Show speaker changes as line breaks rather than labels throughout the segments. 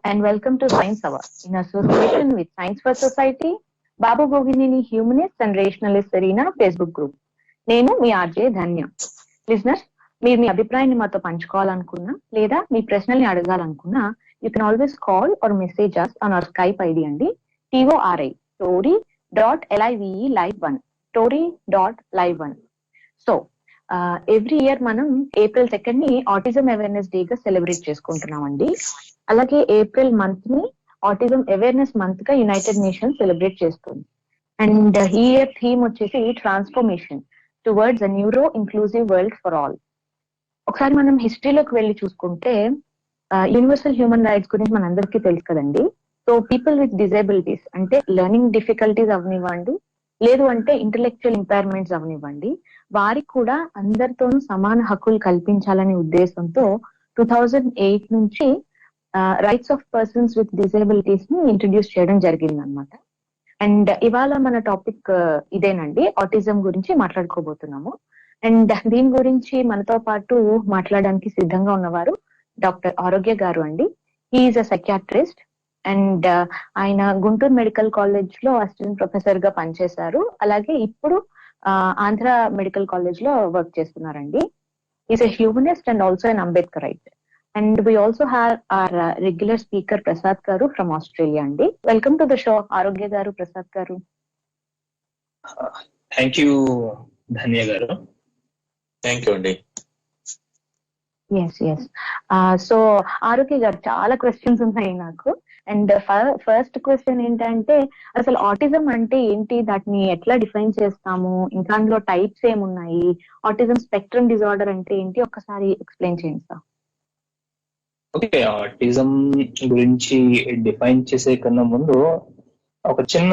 and welcome to Science Hour in association with Science for Society, Babu Boginini Humanist and Rationalist Arena Facebook group. నేను మీ RJ ధన్య. Listeners, మీరు మీ అభిప్రాయాన్ని మాతో పంచుకోవాలనుకున్నా లేదా మీ ప్రశ్నల్ని అడగాలనుకున్నా you can always call or message us on our Skype ID అండి TORI.LIVE1 TORI.live1. So every year మనం April 2nd ని ఆటిజం అవేర్నెస్ డే గా సెలబ్రేట్ చేసుకుంటున్నామండి. అలాగే ఏప్రిల్ మంత్ ని ఆటిజం అవేర్నెస్ మంత్ గా యునైటెడ్ నేషన్స్ సెలబ్రేట్ చేస్తుంది. అండ్ ఈ ఇయర్ థీమ్ వచ్చేసి transformation towards a neuro inclusive world for all. ఒకసారి మనం హిస్టరీలోకి వెళ్ళి చూసుకుంటే యూనివర్సల్ హ్యూమన్ రైట్స్ గురించి మనందరికీ తెలుసు కదండి. సో పీపుల్ విత్ డిజేబిలిటీస్ అంటే లెర్నింగ్ డిఫికల్టీస్ అవనివ్వండి, లేదు అంటే ఇంటెలెక్చువల్ ఇంపైర్మెంట్స్ అవనివ్వండి, వారికి కూడా అందరితోనూ సమాన హక్కులు కల్పించాలనే ఉద్దేశంతో 2008 నుంచి rights of persons with disabilities ని ఇంట్రడ్యూస్ చేయడం జరిగింది అనమాట. అండ్ ఇవాళ మన టాపిక్ ఇదేనండి, ఆటిజం గురించి మాట్లాడుకోబోతున్నాము. అండ్ దీని గురించి మనతో పాటు మాట్లాడడానికి సిద్ధంగా ఉన్నవారు డాక్టర్ ఆరోగ్య గారు అండి. హీఈస్ అ సైకియాట్రిస్ట్ అండ్ ఆయన గుంటూరు మెడికల్ కాలేజ్ లో అసిస్టెంట్ ప్రొఫెసర్ గా పనిచేశారు. అలాగే ఇప్పుడు ఆంధ్ర మెడికల్ కాలేజ్ లో వర్క్ చేస్తున్నారండి. Is a humanist and also an అంబేద్కరైట్. And we also have our regular speaker Prasad Garu from Australia అండి. Welcome to the show, Arogya Garu, Prasad Garu.
Thank you, Dhanya Garu. Thank you అండి.
Yes. So Arogya Garu, చాలా questions ఉన్నాయి నాకు. And first question ఏంటంటే, అసలు autism అంటే ఏంటి, దాన్ని ఎట్లా డిఫైన్ చేస్తాము, ఇంకా అందులో టైప్స్ ఏమున్నాయి, ఆటిజం స్పెక్ట్రమ్ డిజార్డర్ అంటే ఏంటి, ఒక్కసారి ఎక్స్ప్లెయిన్ చేయండి సార్.
ఓకే, ఆటిజం గురించి డిఫైన్ చేసే కన్నా ముందు ఒక చిన్న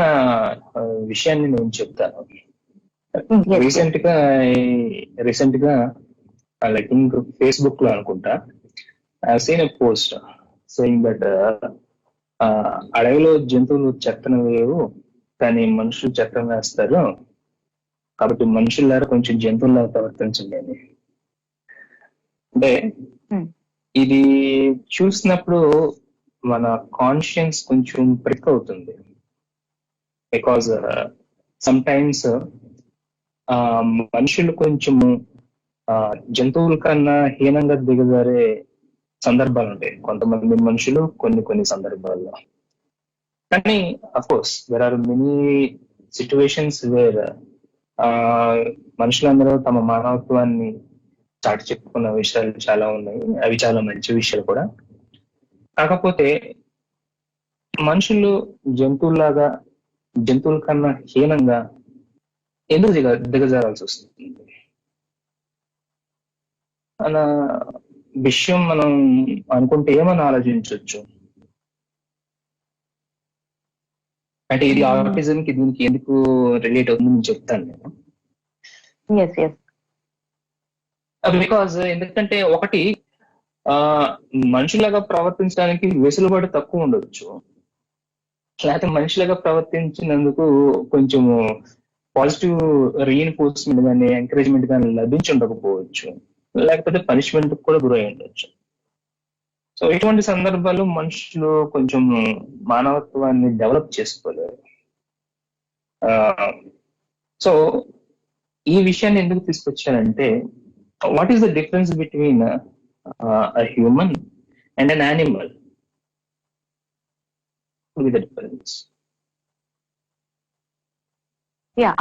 విషయాన్ని నేను చెప్తాను. రీసెంట్ గా ఐ థింక్ ఫేస్బుక్ లో అనుకుంటా seen a post saying that అడవిలో జంతువులు చెత్తన వేయవు కానీ మనుషులు చెత్త వేస్తారు, కాబట్టి మనుషులారా కొంచెం జంతువులాగా ప్రవర్తించండి అని. అంటే ఇది చూసినప్పుడు మన కాన్షియన్స్ కొంచెం ప్రిక్ అవుతుంది. బికాజ్ సమ్ టైమ్స్ మనుషులు కొంచెము జంతువుల కన్నా హీనంగా దిగజారే సందర్భాలు ఉంటాయి కొంతమంది మనుషులు కొన్ని సందర్భాల్లో. కానీ of course there are many situations where మనుషులందరూ తమ మానవత్వాన్ని చాటి చెప్పుకున్న విషయాలు చాలా ఉన్నాయి, అవి చాలా మంచి విషయాలు కూడా. కాకపోతే మనుషులు జంతువుల కన్నా హీనంగా ఎందుకు దిగజారాల్సి వస్తుంది అన్న విషయం మనం అనుకుంటే ఏమని ఆలోచించవచ్చు. అంటే ఇది ఆటిజం కి దీనికి ఎందుకు రిలేట్ అవుతుంది నేను చెప్తాను నేను. బికాజ్ ఎందుకంటే ఒకటి, మనుషులాగా ప్రవర్తించడానికి వెసులుబాటు తక్కువ ఉండొచ్చు, లేకపోతే మనుషులాగా ప్రవర్తించినందుకు కొంచెము పాజిటివ్ రీఎన్ఫోర్స్మెంట్ కానీ ఎంకరేజ్మెంట్ కానీ లభించి ఉండకపోవచ్చు, లేకపోతే పనిష్మెంట్ కూడా గురై ఉండొచ్చు. సో ఇటువంటి సందర్భాలు మనుషులు కొంచెం మానవత్వాన్ని డెవలప్ చేసుకోలేరు. సో ఈ విషయాన్ని ఎందుకు తీసుకొచ్చానంటే, what is the difference between a human and an animal? What is the difference?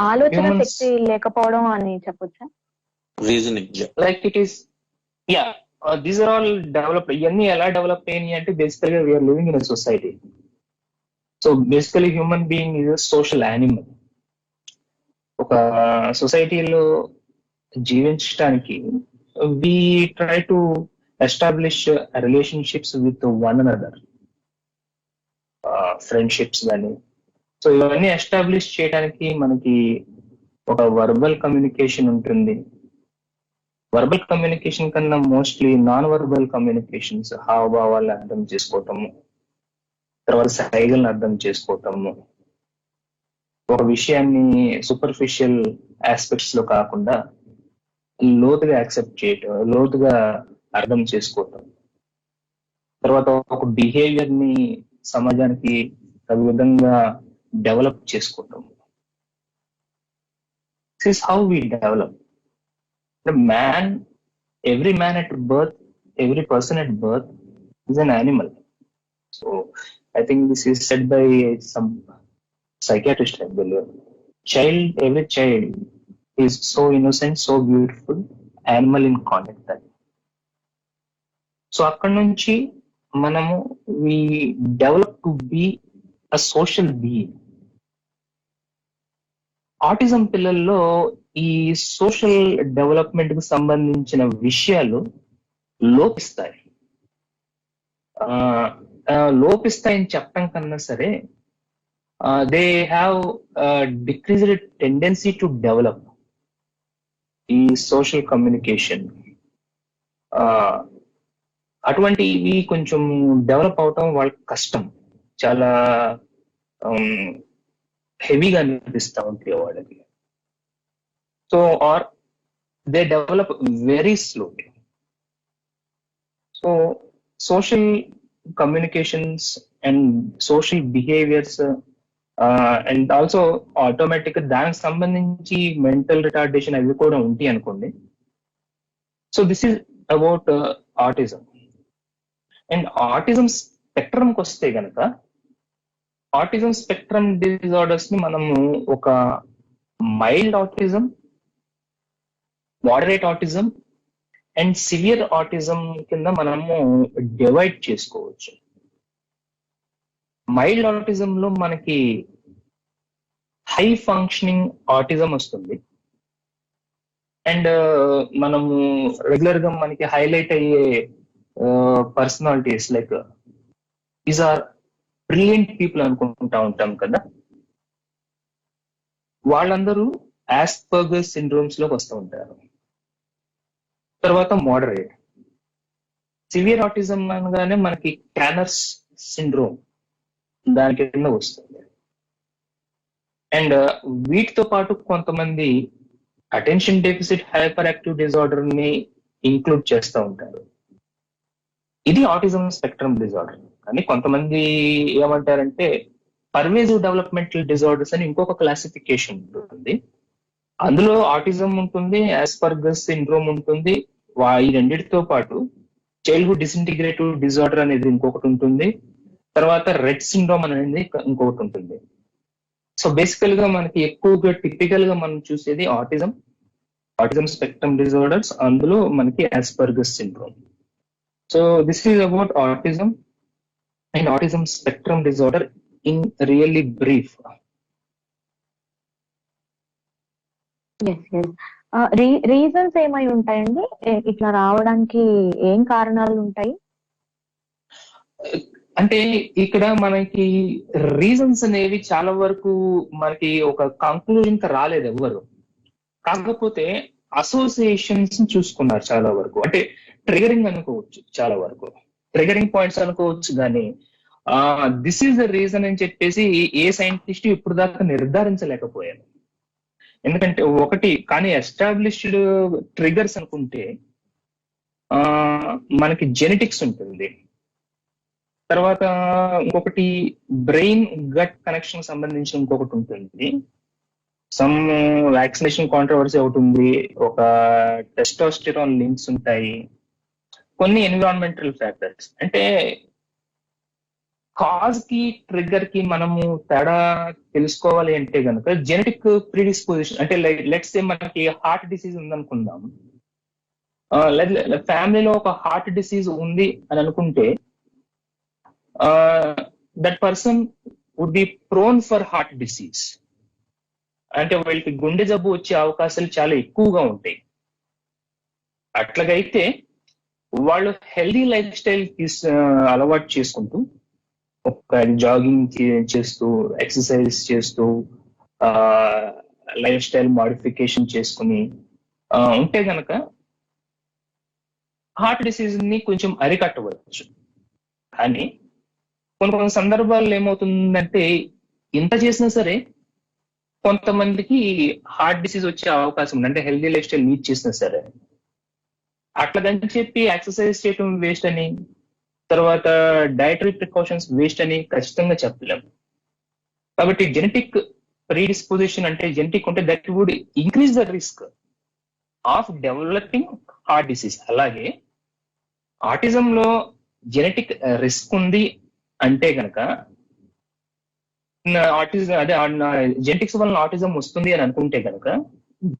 ఆలోచన శక్తి లేకపోవడం అని చెప్పొచ్చా?
Reasoning, like it is, these are all developed. ఇవన్నీ ఎలా డెవలప్ అయినాయి అంటే, బేసికల్గా we are living in a society. So basically human being is a social animal. ఒక సొసైటీలో జీవించడానికి we try to establish relationships with one another, friendships కానీ. So ఇవన్నీ ఎస్టాబ్లిష్ చేయడానికి మనకి ఒక వర్బల్ కమ్యూనికేషన్ ఉంటుంది. వర్బల్ కమ్యూనికేషన్ కన్నా మోస్ట్లీ నాన్ వర్బల్ కమ్యూనికేషన్స్, హావభావాలను అర్థం చేసుకోవటము, తర్వాత సైగలను అర్థం చేసుకోవటము, ఒక విషయాన్ని సూపర్ఫిషియల్ ఆస్పెక్ట్స్ లో కాకుండా లోతుగా యాక్సెప్ట్ చేయటం, లోతుగా అర్థం చేసుకోవటం, తర్వాత ఒక బిహేవియర్ ని సమాజానికి తగు విధంగా డెవలప్ చేసుకుంటాం. This is how we develop. The man, every man at birth, every person at birth is an animal. So I think this is said by some psychiatrist, I believe. Every child is so innocent, so beautiful, animal in contact. So అక్కడ నుంచి మనము we develop to be a social being. Autism పిల్లల్లో ఈ social development కు సంబంధించిన విషయాలు లోపిస్తాయి. లోపిస్తాయని చెప్పడం కన్నా సరే, they have decreased tendency to develop ఈ సోషల్ కమ్యూనికేషన్. అటువంటివి కొంచెం డెవలప్ అవటం వాళ్ళకి కష్టం, చాలా హెవీగా అనిపిస్తూ ఉంటాయి వాళ్ళకి. So or they develop very slowly. So social communications and social behaviours and also automatic దానికి సంబంధించి మెంటల్ రిటార్డేషన్ అవి కూడా ఉంటాయి అనుకోండి. So this is about autism. And autism స్పెక్ట్రమ్కి వస్తే గనక, ఆటిజం స్పెక్ట్రమ్ డిజార్డర్స్ ని మనము ఒక mild autism, moderate autism and severe autism కింద మనము డివైడ్ చేసుకోవచ్చు. మైల్డ్ ఆటిజం లో మనకి హై ఫంక్షనింగ్ ఆటిజం వస్తుంది. అండ్ మనము రెగ్యులర్ గా మనకి హైలైట్ అయ్యే personalities like these are brilliant people అనుకుంటా ఉంటాం కదా, వాళ్ళందరూ ఆస్పర్గర్ సిండ్రోమ్స్ లోకి వస్తూ ఉంటారు. తర్వాత మోడరేట్. సివియర్ ఆటిజం అనగానే మనకి క్యానర్స్ సిండ్రోమ్ దాని కింద వస్తుంది. అండ్ వీటితో పాటు కొంతమంది attention deficit hyper active disorder ని ఇంక్లూడ్ చేస్తూ ఉంటారు. ఇది ఆటిజం స్పెక్ట్రమ్ డిజార్డర్. కానీ కొంతమంది ఏమంటారంటే పర్వేజివ్ డెవలప్మెంటల్ డిజార్డర్స్ అని ఇంకొక క్లాసిఫికేషన్ ఉంటుంది. అందులో ఆటిజం ఉంటుంది, ఆస్పర్గస్ సిండ్రోమ్ ఉంటుంది. ఈ రెండింటితో పాటు చైల్డ్హుడ్ డిసింటిగ్రేటివ్ డిజార్డర్ అనేది ఇంకొకటి ఉంటుంది. తర్వాత రెడ్ సిండ్రోమ్ అనేది ఇంకొకటి ఉంటుంది. సో బేసికల్ గా మనకి ఎక్కువగా టిపికల్ గా మనం చూసేది ఆటిజం స్పెక్ట్రమ్ డిజార్డర్స్, అందులో మనకి Asperger's syndrome. So this is about autism and autism spectrum disorder in really brief.
Reasons ఏమై ఉంటాయండి ఇట్లా రావడానికి? ఏం కారణాలు ఉంటాయి?
అంటే ఇక్కడ మనకి రీజన్స్ అనేవి చాలా వరకు మనకి ఒక కంక్లూజన్ కి రాలేదు ఎవ్వరు. కాకపోతే అసోసియేషన్స్ చూసుకున్నారు చాలా వరకు. అంటే ట్రిగరింగ్ అనుకోవచ్చు, చాలా వరకు ట్రిగరింగ్ పాయింట్స్ అనుకోవచ్చు. కానీ దిస్ ఈజ్ ద రీజన్ అని చెప్పేసి ఏ సైంటిస్ట్ ఇప్పుడు దాకా నిర్ధారించలేకపోయారు. ఎందుకంటే ఒకటి కానీ ఎస్టాబ్లిష్డ్ ట్రిగర్స్ అనుకుంటే మనకి జెనెటిక్స్ ఉంటుంది. తర్వాత ఇంకొకటి బ్రెయిన్ గట్ కనెక్షన్ సంబంధించి ఇంకొకటి ఉంటుంది. సమ్ వ్యాక్సినేషన్ కాంట్రవర్సీ ఒకటి ఉంది. ఒక టెస్టోస్టెరాన్ లింక్స్ ఉంటాయి. కొన్ని ఎన్విరాన్మెంటల్ ఫ్యాక్టర్స్. అంటే కాజ్ కి ట్రిగ్గర్ కి మనము తేడా తెలుసుకోవాలి అంటే కనుక జెనెటిక్ ప్రిడిస్పోజిషన్, అంటే లెట్స్ సే మనకి హార్ట్ డిసీజ్ ఉందనుకుందాం. ఫ్యామిలీలో ఒక హార్ట్ డిసీజ్ ఉంది అని అనుకుంటే that person would be prone for heart disease. అంటే వీళ్ళకి గుండె జబ్బు వచ్చే అవకాశాలు చాలా ఎక్కువగా ఉంటాయి. అట్లాగైతే వాళ్ళు హెల్దీ లైఫ్ స్టైల్ అలవాటు చేసుకుంటూ, ఒక జాగింగ్ చేస్తూ, ఎక్సర్సైజ్ చేస్తూ, లైఫ్ స్టైల్ మాడిఫికేషన్ చేసుకుని ఉంటే గనక హార్ట్ డిసీజ్ ని కొంచెం అరికట్టవచ్చు. కానీ కొన్ని సందర్భాల్లో ఏమవుతుందంటే ఇంత చేసినా సరే కొంతమందికి హార్ట్ డిసీజ్ వచ్చే అవకాశం ఉంది. అంటే హెల్దీ లైఫ్ స్టైల్ లీడ్ చేసినా సరే. అట్లాగని చెప్పి ఎక్సర్సైజ్ చేయటం వేస్ట్ అని, తర్వాత డైటరీ ప్రికాషన్స్ వేస్ట్ అని ఖచ్చితంగా చెప్పలేము. కాబట్టి జెనెటిక్ ప్రీడిస్పోజిషన్ అంటే జెనెటిక్ ఉంటే that would increase the risk of developing heart disease. అలాగే ఆటిజం లో జెనెటిక్ రిస్క్ ఉంది అంటే గనక ఆటిజం అదే జెనెటిక్స్ వల్ల ఆటిజం వస్తుంది అని అనుకుంటే కనుక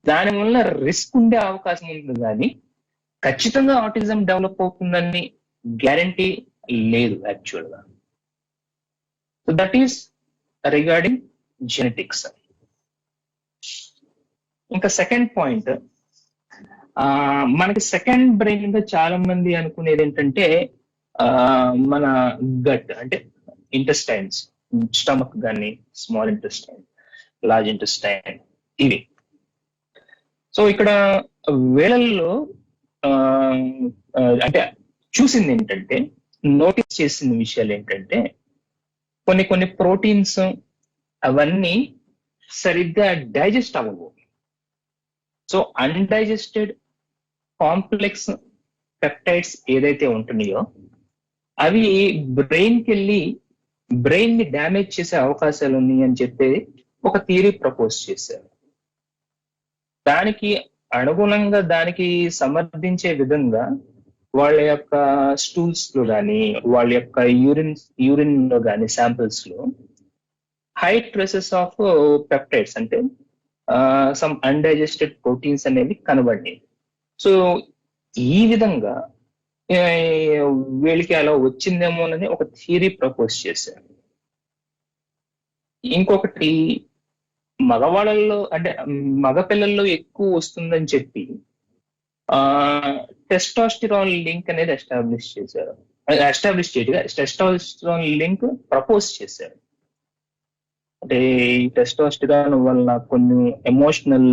దాని వల్ల రిస్క్ ఉండే అవకాశం ఉంటుంది, కానీ ఖచ్చితంగా ఆటిజం డెవలప్ అవుతుందని గ్యారంటీ లేదు యాక్చువల్ గా. So that is regarding genetics. ఇంకా సెకండ్ పాయింట్, మనకి సెకండ్ బ్రెయిన్ గా చాలా మంది అనుకునేది ఏంటంటే మన గట్ అంటే ఇంటెస్టైన్స్, స్టమక్ కానీ స్మాల్ ఇంటెస్టైన్, లార్జ్ ఇంటెస్టైన్ ఇవి. సో ఇక్కడ వేళల్లో అంటే చూసింది ఏంటంటే, నోటీస్ చేసిన విషయాలు ఏంటంటే కొన్ని ప్రోటీన్స్ అవన్నీ సరిగ్గా డైజెస్ట్ అవ్వవు. సో అన్డైజెస్టెడ్ కాంప్లెక్స్ పెప్టైడ్స్ ఏదైతే ఉంటున్నాయో అవి బ్రెయిన్ కి వెళ్ళి బ్రెయిన్ ని డ్యామేజ్ చేసే అవకాశాలు ఉన్నాయి అని చెప్పి ఒక థియరీ ప్రపోజ్ చేశారు. దానికి అనుగుణంగా దానికి సమర్థించే విధంగా వాళ్ళ యొక్క స్టూల్స్ లో కానీ వాళ్ళ యొక్క యూరిన్ లో కానీ శాంపిల్స్ లో హై ట్రేసెస్ ఆఫ్ పెప్టైడ్స్ అంటే సమ్ అన్డైజెస్టెడ్ ప్రోటీన్స్ అనేవి కనబడినాయి. సో ఈ విధంగా వీళ్ళకి అలా వచ్చిందేమోనని ఒక థియరీ ప్రపోజ్ చేశారు. ఇంకొకటి మగవాళ్ళల్లో అంటే మగ పిల్లల్లో ఎక్కువ వస్తుందని చెప్పి టెస్టాస్టిరాన్ లింక్ అనేది ఎస్టాబ్లిష్ టెస్టాస్టిరాన్ లింక్ ప్రపోజ్ చేశారు. అంటే ఈ టెస్టాస్టిరాన్ వల్ల కొన్ని ఎమోషనల్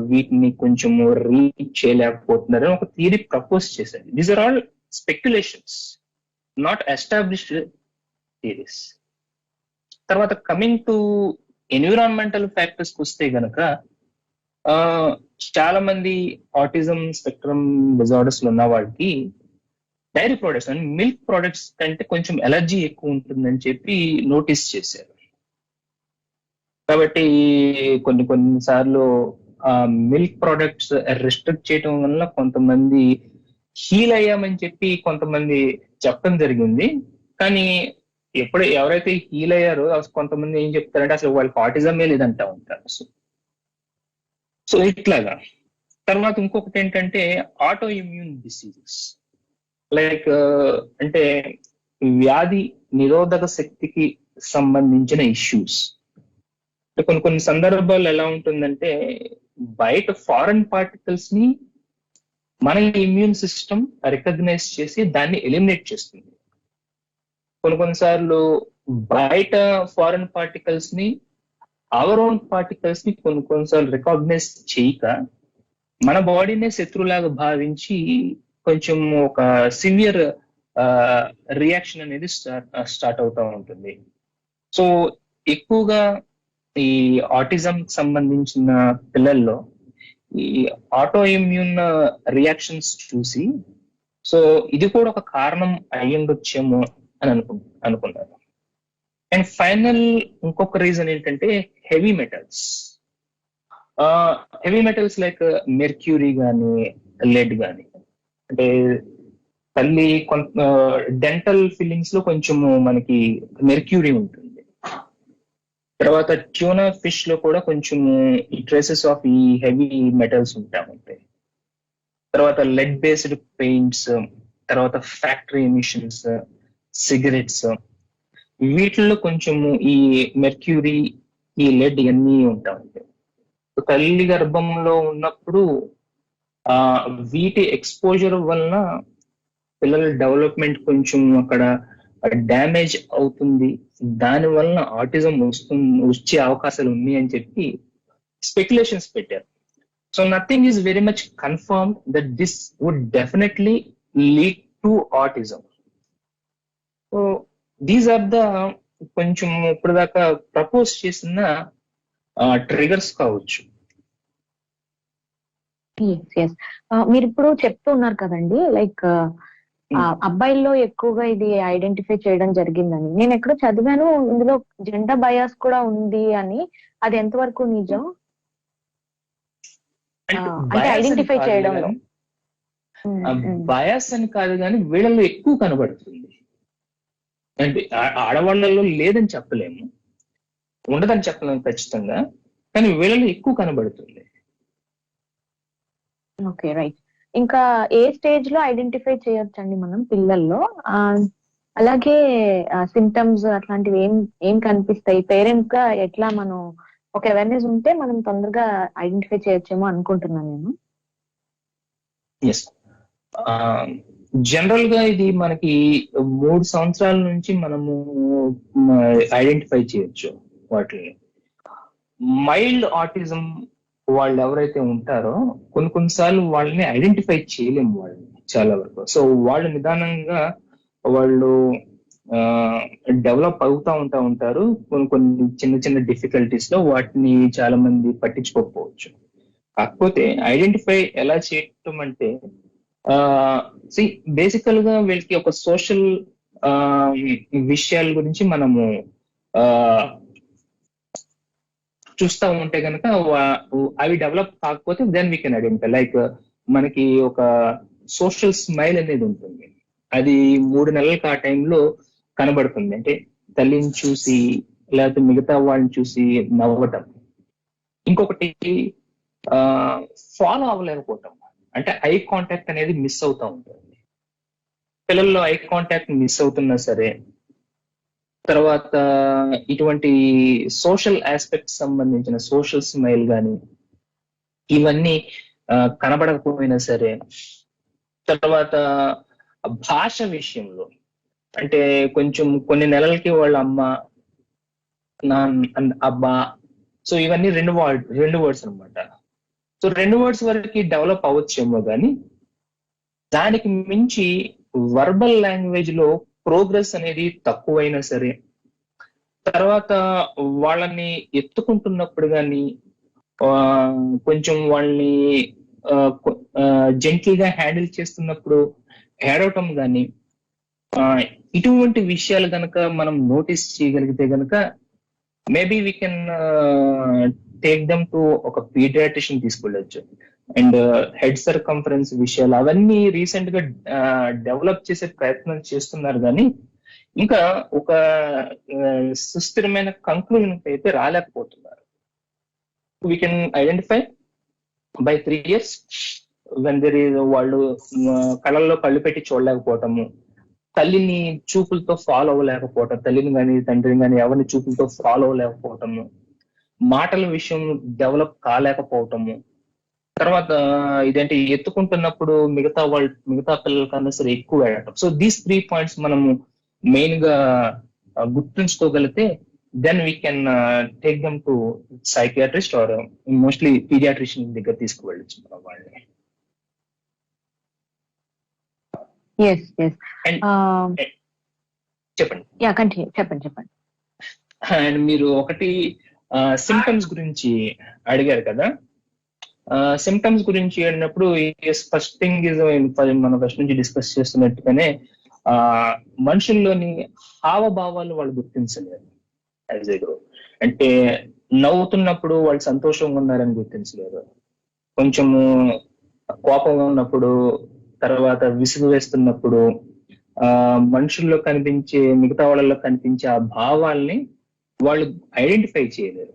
వీటిని కొంచెం రీచ్ చేయలేకపోతున్నారు అని ఒక థియరీ ప్రపోజ్ చేశారు. These are all speculations, not established theories. తర్వాత కమింగ్ టు ఎన్విరాన్మెంటల్ ఫ్యాక్టర్స్ కి వస్తే గనక చాలా మంది ఆటిజం స్పెక్ట్రమ్ డిజార్డర్స్ లో ఉన్న వాళ్ళకి డైరీ ప్రొడక్ట్స్ అంటే మిల్క్ ప్రొడక్ట్స్ కంటే కొంచెం ఎలర్జీ ఎక్కువ ఉంటుందని చెప్పి నోటీస్ చేశారు. కాబట్టి కొన్నిసార్లు మిల్క్ ప్రొడక్ట్స్ రెస్ట్రిక్ట్ చేయడం వల్ల కొంతమంది హీల్ అయ్యామని చెప్పి కొంతమంది చెప్పడం జరిగింది. కానీ ఎవరైతే హీల్ అయ్యారో కొంతమంది ఏం చెప్తారంటే అసలు వాళ్ళకి ఆటిజమే లేదంటా ఉంటారు. సో ఇట్లాగా. తర్వాత ఇంకొకటి ఏంటంటే ఆటో ఇమ్యూన్ డిసీజెస్, లైక్ అంటే వ్యాధి నిరోధక శక్తికి సంబంధించిన ఇష్యూస్. కొన్ని సందర్భాలు ఎలా ఉంటుందంటే బయట ఫారెన్ పార్టికల్స్ ని మన ఇమ్యూన్ సిస్టమ్ రికగ్నైజ్ చేసి దాన్ని ఎలిమినేట్ చేస్తుంది. కొన్నిసార్లు బయట ఫారెన్ పార్టికల్స్ ని అవర్ ఓన్ పార్టికల్స్ ని కొన్నిసార్లు రికగ్నైజ్ చేయక మన బాడీనే శత్రులాగా భావించి కొంచెం ఒక సివియర్ రియాక్షన్ అనేది స్టార్ట్ అవుతూ ఉంటుంది. సో ఎక్కువగా ఈ ఆటిజం సంబంధించిన పిల్లల్లో ఈ ఆటో ఇమ్యూన్ రియాక్షన్స్ చూసి సో ఇది కూడా ఒక కారణం అయ్యుండొచ్చేమో అని అనుకున్నారు. అండ్ ఫైనల్ ఇంకొక రీజన్ ఏంటంటే హెవీ మెటల్స్ లైక్ మెర్క్యూరీ కానీ లెడ్ కానీ, అంటే తల్లి డెంటల్ ఫిల్లింగ్స్ లో కొంచెము మనకి మెర్క్యూరీ ఉంటుంది. తర్వాత ట్యూనా ఫిష్ లో కూడా కొంచెం ఈ ట్రేసెస్ ఆఫ్ ఈ హెవీ మెటల్స్ ఉంటాయి. తర్వాత లెడ్ బేస్డ్ పెయింట్స్, తర్వాత ఫ్యాక్టరీ ఎమిషన్స్, సిగరెట్స్, వీటిల్లో కొంచెము ఈ మెర్క్యూరీ, ఈ లెడ్ ఇవన్నీ ఉంటాయి. తల్లి గర్భంలో ఉన్నప్పుడు వీటి ఎక్స్పోజర్ వలన పిల్లల డెవలప్మెంట్ కొంచెం అక్కడ డ్యామేజ్ అవుతుంది, దాని వలన ఆటిజం వచ్చే అవకాశాలు ఉన్నాయి అని చెప్పి స్పెక్యులేషన్స్ పెట్టారు. So nothing is very much confirm that this would definitely lead to autism. So these are the కొంచెం ఇప్పుడు దాకా ప్రపోజ్ చేసిన ట్రిగర్స్ కావచ్చు.
మీరు ఇప్పుడు చెప్తూ ఉన్నారు కదండి, లైక్ అబ్బాయిల్లో ఎక్కువగా ఇది ఐడెంటిఫై చేయడం జరిగిందని నేను ఎక్కడో చదివాను. ఇందులో జెండర్ బయాస్ కూడా ఉంది అని. అది ఎంతవరకు నిజం? అంటే ఐడెంటిఫై చేయడంలో
బయాస్ అని కాదు కానీ వీళ్ళలో ఎక్కువ కనబడుతుంది. అంటే ఆడవాళ్ళలో లేదని చెప్పలేము, ఉండదని చెప్పలేము ఖచ్చితంగా, కానీ వీళ్ళలో ఎక్కువ కనబడుతుంది.
Okay, right. ఇంకా ఏ స్టేజ్ లో ఐడెంటిఫై చేయొచ్చండి మనం పిల్లల్లో? అలాగే సింటమ్స్ అట్లాంటివి ఏం కనిపిస్తాయి? పేరెంట్ గా ఎట్లా మనం ఒక అవేర్నెస్ ఉంటే మనం తొందరగా ఐడెంటిఫై చేయొచ్చేమో అనుకుంటున్నాను నేను.
ఎస్, జనరల్ గా ఇది మనకి 3 సంవత్సరాల నుంచి మనము ఐడెంటిఫై చేయొచ్చు వాటిని. మైల్డ్ ఆటిజం వాళ్ళు ఎవరైతే ఉంటారో కొన్నిసార్లు వాళ్ళని ఐడెంటిఫై చేయలేము వాళ్ళని చాలా వరకు. సో వాళ్ళు నిదానంగా వాళ్ళు డెవలప్ అవుతా ఉంటారు. కొన్ని చిన్న చిన్న డిఫికల్టీస్ లో వాటిని చాలా మంది పట్టించుకోకపోవచ్చు. కాకపోతే ఐడెంటిఫై ఎలా చేయటం అంటే బేసికల్ గా వీళ్ళకి ఒక సోషల్ విషయాల గురించి మనము చూస్తా ఉంటే కనుక అవి డెవలప్ కాకపోతే then we can identify. Like మనకి ఒక సోషల్ స్మైల్ అనేది ఉంటుంది, అది 3 నెలలకు ఆ టైంలో కనబడుతుంది. అంటే తల్లిని చూసి లేకపోతే మిగతా వాళ్ళని చూసి నవ్వటం. ఇంకొకటి ఫాలో అవ్వలేకపోవటం, అంటే ఐ కాంటాక్ట్ అనేది మిస్ అవుతా ఉంటుంది. పిల్లల్లో ఐ కాంటాక్ట్ మిస్ అవుతున్నా సరే, తర్వాత ఇటువంటి సోషల్ ఆస్పెక్ట్ సంబంధించిన సోషల్ స్మైల్ కానీ ఇవన్నీ కనబడకపోయినా సరే, తర్వాత భాష విషయంలో అంటే కొంచెం కొన్ని నెలలకి వాళ్ళ అమ్మ అబ్బా, సో ఇవన్నీ రెండు వర్డ్స్ అనమాట. సో 2 వర్డ్స్ వరకు డెవలప్ అవ్వచ్చేమో కానీ దానికి మించి వర్బల్ లాంగ్వేజ్ లో ప్రోగ్రెస్ అనేది తక్కువైనా సరే, తర్వాత వాళ్ళని ఎత్తుకుంటున్నప్పుడు కానీ కొంచెం వాళ్ళని జెంట్లీ గా హ్యాండిల్ చేస్తున్నప్పుడు ఏడవటం కానీ ఇటువంటి విషయాలు కనుక మనం నోటీస్ చేయగలిగితే కనుక maybe we can take them to ఒక పీడియాట్రిషియన్ తీసుకెళ్ళచ్చు. అండ్ హెడ్ సర్కంఫరెన్స్ విషయాలు అవన్నీ రీసెంట్ గా డెవలప్ చేసే ప్రయత్నం చేస్తున్నారు, కానీ ఇంకా ఒక సుస్థిరమైన కంక్లూజన్ అయితే రాలేకపోతున్నారు. We can identify by 3 years when there is వాళ్ళు కళ్ళల్లో కళ్ళు పెట్టి చూడలేకపోవటము, తల్లిని చూపులతో ఫాలో అవ్వలేకపోవటం, తల్లిని కానీ తండ్రిని కానీ ఎవరిని చూపులతో ఫాలో అవ్వలేకపోవటము, మాటల విషయం డెవలప్ కాలేకపోవటము, తర్వాత ఇదేంటి ఎత్తుకుంటున్నప్పుడు మిగతా పిల్లల కన్నా సరే ఎక్కువ వెళ్ళటం. సో దీస్ 3 points మనము మెయిన్ గా గుర్తుంచుకోగలిగితే then we can take them to psychiatrist or mostly paediatrician దగ్గర తీసుకువెళ్ళచ్చు మనం వాళ్ళని.
చెప్పండి.
అండ్ మీరు ఒకటి సిమ్టమ్స్ గురించి అడిగారు కదా. సిమ్టమ్స్ గురించి అడిగినప్పుడు ఫస్ట్ థింగ్ ఇస్ మనం ఫస్ట్ నుంచి డిస్కస్ చేస్తున్నట్టుగానే మనుషుల్లోని హావభావాలు వాళ్ళు గుర్తించలేరు. యాజ్ ఏ గ్రో అంటే నవ్వుతున్నప్పుడు వాళ్ళు సంతోషంగా ఉన్నారని గుర్తించలేరు, కొంచెము కోపంగా ఉన్నప్పుడు, తర్వాత విసుగు వేస్తున్నప్పుడు మనుషుల్లో కనిపించే మిగతా వాళ్ళలో కనిపించే ఆ భావాల్ని వాళ్ళు ఐడెంటిఫై చేయలేరు.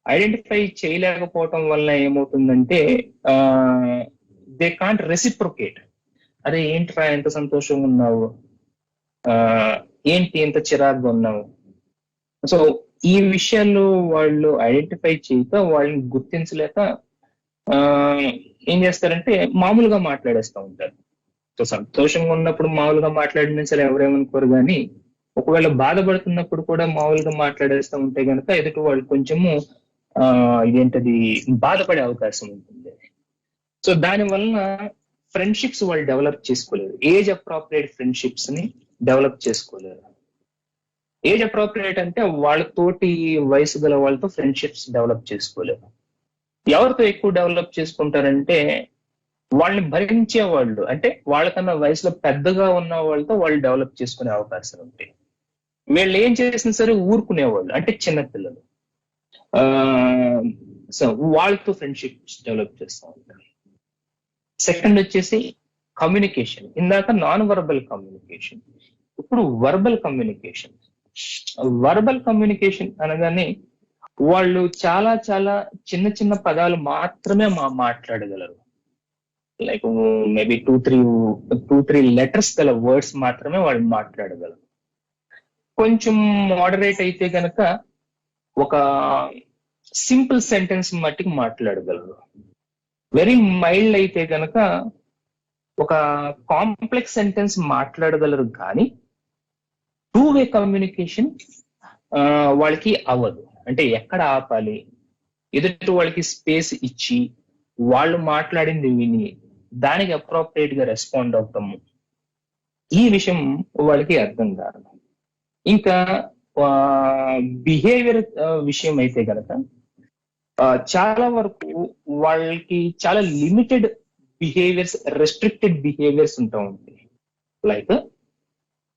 ఐడెంటిఫై చేయలేకపోవటం వల్ల ఏమవుతుందంటే దే కాంట్ రెసిప్రొకేట్. అరే ఏంట్రా ఎంత సంతోషంగా ఉన్నావు, ఏంటి ఎంత చిరాగ్గా ఉన్నావు. సో ఈ విషయాలు వాళ్ళు ఐడెంటిఫై చేయక, వాళ్ళని గుర్తించలేక ఏం చేస్తారంటే మామూలుగా మాట్లాడేస్తూ ఉంటారు. సో సంతోషంగా ఉన్నప్పుడు మామూలుగా మాట్లాడినా సరే ఎవరేమనుకోరు, కానీ ఒకవేళ బాధపడుతున్నప్పుడు కూడా మామూలుగా మాట్లాడేస్తూ ఉంటే కనుక ఎదుటి వాళ్ళు కొంచెము ఇదేంటది బాధపడే అవకాశం ఉంటుంది. సో దాని వలన ఫ్రెండ్షిప్స్ వాళ్ళు డెవలప్ చేసుకోలేరు, ఏజ్ అప్రాప్రియేట్ ఫ్రెండ్షిప్స్ ని డెవలప్ చేసుకోలేరు. ఏజ్ అప్రాప్రియేట్ అంటే వాళ్ళతోటి వయసు గల వాళ్ళతో ఫ్రెండ్షిప్స్ డెవలప్ చేసుకోలేరు. ఎవరితో ఎక్కువ డెవలప్ చేసుకుంటారంటే వాళ్ళని భరించే వాళ్ళు, అంటే వాళ్ళకన్నా వయసులో పెద్దగా ఉన్న వాళ్ళతో వాళ్ళు డెవలప్ చేసుకునే అవకాశాలు ఉంటాయి. వీళ్ళు ఏం చేసినా సరే ఊరుకునేవాళ్ళు, అంటే చిన్నపిల్లలు. సో వాళ్ళతో ఫ్రెండ్షిప్స్ డెవలప్ చేస్తూ ఉంటారు. సెకండ్ వచ్చేసి కమ్యూనికేషన్. ఇందాక నాన్ వర్బల్ కమ్యూనికేషన్, ఇప్పుడు వర్బల్ కమ్యూనికేషన్. వర్బల్ కమ్యూనికేషన్ అనగానే వాళ్ళు చాలా చాలా చిన్న చిన్న పదాలు మాత్రమే మాట్లాడగలరు. Like maybe two three letters గల వర్డ్స్ మాత్రమే వాళ్ళు మాట్లాడగలరు. కొంచెం మోడరేట్ అయితే గనక ఒక సింపుల్ సెంటెన్స్ మట్టికి మాట్లాడగలరు. వెరీ మైల్డ్ అయితే గనక ఒక కాంప్లెక్స్ సెంటెన్స్ మాట్లాడగలరు. కానీ టూ వే కమ్యూనికేషన్ వాళ్ళకి అవ్వదు. అంటే ఎక్కడ ఆపాలి, ఎదుటి వాళ్ళకి స్పేస్ ఇచ్చి వాళ్ళు మాట్లాడింది విని దానికి అప్రోప్రియేట్ గా రెస్పాండ్ అవుతాము, ఈ విషయం వాళ్ళకి అర్థం కాదు. ఇంకా బిహేవియర్ విషయం అయితే కనుక చాలా వరకు వాళ్ళకి చాలా లిమిటెడ్ బిహేవియర్స్, రెస్ట్రిక్టెడ్ బిహేవియర్స్ ఉంటా ఉంటాయి. లైక్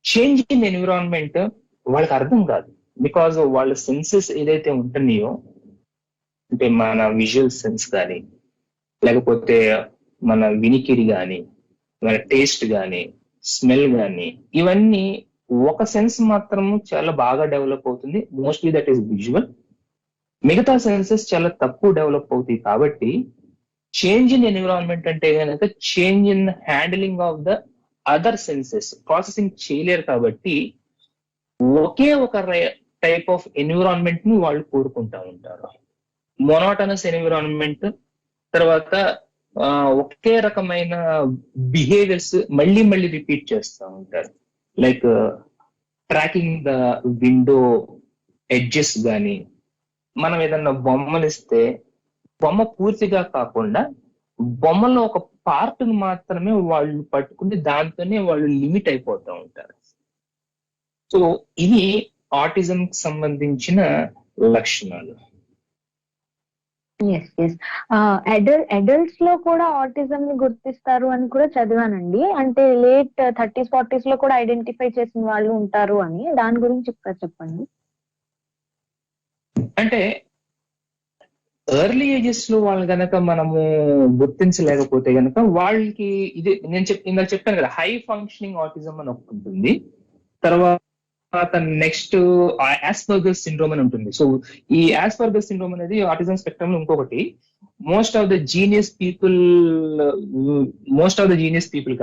చేంజ్ ఇన్ ఎన్విరాన్మెంట్ వాళ్ళకి అర్థం కాదు. బికాజ్ వాళ్ళ సెన్సెస్ ఏదైతే ఉంటున్నాయో, అంటే మన విజువల్ సెన్స్ కానీ, లేకపోతే మన వినికిడి కానీ, మన టేస్ట్ కానీ, స్మెల్ కానీ, ఇవన్నీ ఒక సెన్స్ మాత్రము చాలా బాగా డెవలప్ అవుతుంది. Mostly that is visual. మిగతా సెన్సెస్ చాలా తక్కువ డెవలప్ అవుతాయి. కాబట్టి చేంజ్ ఇన్ ఎన్విరాన్మెంట్ అంటే కనుక change in handling of the other senses processing చేయలేరు. కాబట్టి ఒకే ఒక టైప్ ఆఫ్ ఎన్విరాన్మెంట్ ని వాళ్ళు కోరుకుంటా ఉంటారు. మొనోటనస్ ఎన్విరాన్మెంట్, తర్వాత ఒకే రకమైన బిహేవియర్స్ మళ్ళీ మళ్ళీ రిపీట్ చేస్తూ ఉంటారు. Like tracking the window edges కానీ, మనం ఏదన్నా బొమ్మలు ఇస్తే బొమ్మ పూర్తిగా కాకుండా బొమ్మలో ఒక పార్ట్ మాత్రమే వాళ్ళు పట్టుకుని దాంతోనే వాళ్ళు లిమిట్ అయిపోతూ ఉంటారు. సో ఇవి ఆటిజం కి సంబంధించిన లక్షణాలు.
అడల్ట్స్ లో కూడా ఆటిజం ని గుర్తిస్తారు అని కూడా చదివానండి. అంటే లేట్ 30s 40s లో కూడా ఐడెంటిఫై చేసిన వాళ్ళు ఉంటారు అని, దాని గురించి చెప్పండి.
అంటే ఎర్లీ ఏజెస్ లో వాళ్ళు గనక మనము గుర్తించలేకపోతే గనక వాళ్ళకి ఇది నేను ఇందాక చెప్పాను కదా, హై ఫంక్షనింగ్ ఆటిజం అని ఒకటి ఉంటుంది. తర్వాత నెక్స్ట్ ఆస్పర్గర్ సిండ్రోమ్ అని ఉంటుంది. సో ఈ ఆస్పర్గర్ సిండ్రోమ్ అనేది ఆటిజం స్పెక్ట్రమ్ లో ఇంకొకటి. Most of the genius people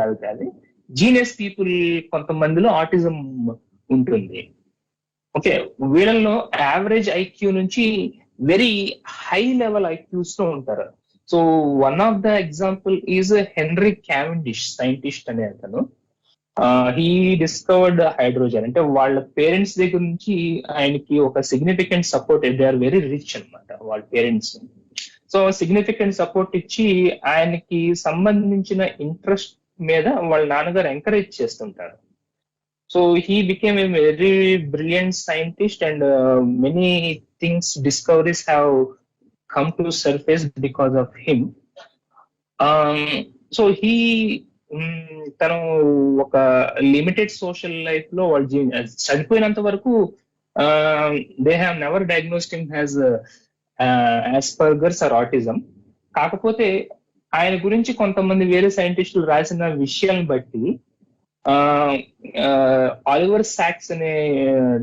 కాదు, జీనియస్ పీపుల్ కొంతమందిలో ఆటిజం ఉంటుంది. ఓకే, వీళ్ళల్లో యావరేజ్ ఐక్యూ నుంచి వెరీ హై లెవెల్ ఐక్యూస్ లో ఉంటారు. So one of the example is Henry Cavendish, scientist అనే అతను. He discovered hydrogen. అంటే వాళ్ళ పేరెంట్స్ దగ్గర నుంచి ఆయనకి ఒక significant support, they are very rich అనమాట వాళ్ళ పేరెంట్స్. సో సిగ్నిఫికెంట్ సపోర్ట్ ఇచ్చి ఆయనకి సంబంధించిన ఇంట్రెస్ట్ మీద వాళ్ళ నాన్నగారు ఎంకరేజ్ చేస్తుంటారు. So he became a very brilliant scientist, and many things, discoveries have come to surface because of him. So he తను ఒక లిమిటెడ్ సోషల్ లైఫ్ లో వాళ్ళు చనిపోయినంత వరకు they have never diagnosed him has Asperger's or autism. కాకపోతే ఆయన గురించి కొంతమంది వేరే సైంటిస్టులు రాసిన విషయాలను బట్టి ఆలివర్ సాక్స్ అనే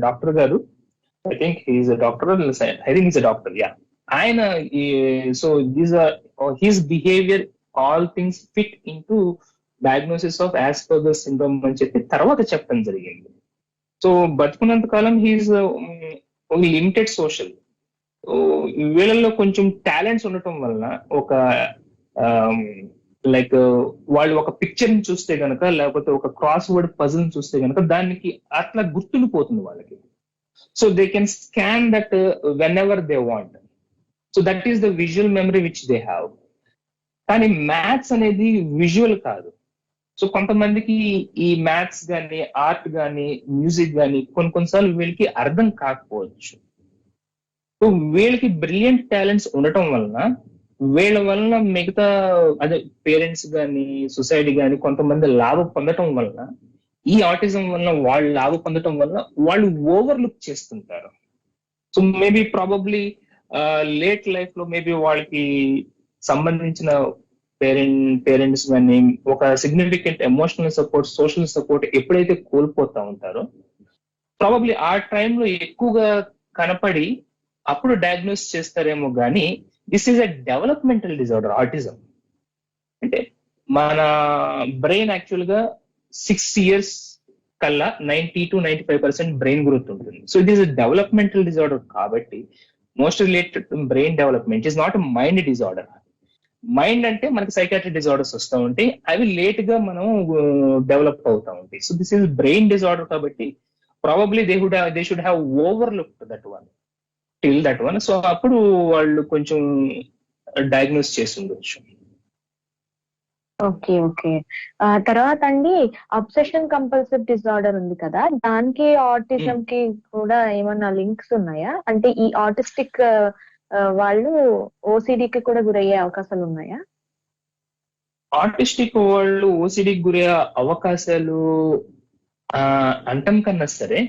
డాక్టర్ గారు, I think he is a doctor, ఆయన so these are his behaviour all things fit in to diagnosis of Asperger syndrome అని చెప్పి తర్వాత చెప్పడం జరిగింది. సో బతుకున్నంత కాలం హీఈస్ ఓన్లీ లిమిటెడ్ సోషల్. వీళ్ళల్లో కొంచెం టాలెంట్స్ ఉండటం వలన ఒక లైక్ వాళ్ళు ఒక పిక్చర్ ని చూస్తే గనక, లేకపోతే ఒక క్రాస్ వర్డ్ పజిల్ చూస్తే గనక దానికి అట్లా గుర్తుండిపోతుంది వాళ్ళకి. So they can scan that when ever they want. So that is the visual memory which they have. కానీ మ్యాథ్స్ అనేది విజువల్ కాదు. సో కొంతమందికి ఈ మ్యాథ్స్ కానీ, ఆర్ట్ కానీ, మ్యూజిక్ కానీ కొన్నిసార్లు వీళ్ళకి అర్థం కాకపోవచ్చు. సో వీళ్ళకి బ్రిలియంట్ టాలెంట్స్ ఉండటం వలన వీళ్ళ వలన మిగతా అదే పేరెంట్స్ కానీ సొసైటీ కానీ కొంతమంది లాభం పొందటం వలన ఈ ఆటిజం వలన వాళ్ళు లాభం పొందటం వలన వాళ్ళు ఓవర్లుక్ చేస్తుంటారు. So maybe probably late life లో మేబీ వాళ్ళకి సంబంధించిన పేరెంట్స్ కానీ ఒక significant emotional support, social support ఎప్పుడైతే కోల్పోతా ఉంటారో ప్రాబబ్లీ ఆ టైంలో ఎక్కువగా కనపడి అప్పుడు డయాగ్నోస్ చేస్తారేమో కానీ this is a developmental disorder autism. అంటే మన బ్రెయిన్ యాక్చువల్ గా 6 years కల్లా 90-95% బ్రెయిన్ గ్రోత్ ఉంటుంది. So it is a developmental disorder కాబట్టి most related brain development is not mind disorder. Mind అంటే మనకి సైకాట్రిక్ డిజార్డర్స్ వస్తూ ఉంటాయి, అవి లేట్ గా మనం డెవలప్ అవుతా ఉంటాయి. So this is brain disorder కాబట్టి probably they should have overlook that one till that one. So అప్పుడు వాళ్ళు కొంచెం డయాగ్నోస్ చేసి ఉండొచ్చు.
Okay okay. తర్వాత అండి అబ్సెషన్ కంపల్సివ్ డిజార్డర్ ఉంది కదా, దానికి ఆటిజం కి కూడా ఏమన్నా లింక్స్ ఉన్నాయా? అంటే ఈ ఆటిస్టిక్ వాళ్ళు ఓసిడికి కూడా గురయ్యే అవకాశాలు ఉన్నాయా?
ఆర్టిస్టిక్ వాళ్ళు ఓసిడికి గురయ్యే అవకాశాలు అంటం కన్నా సరే,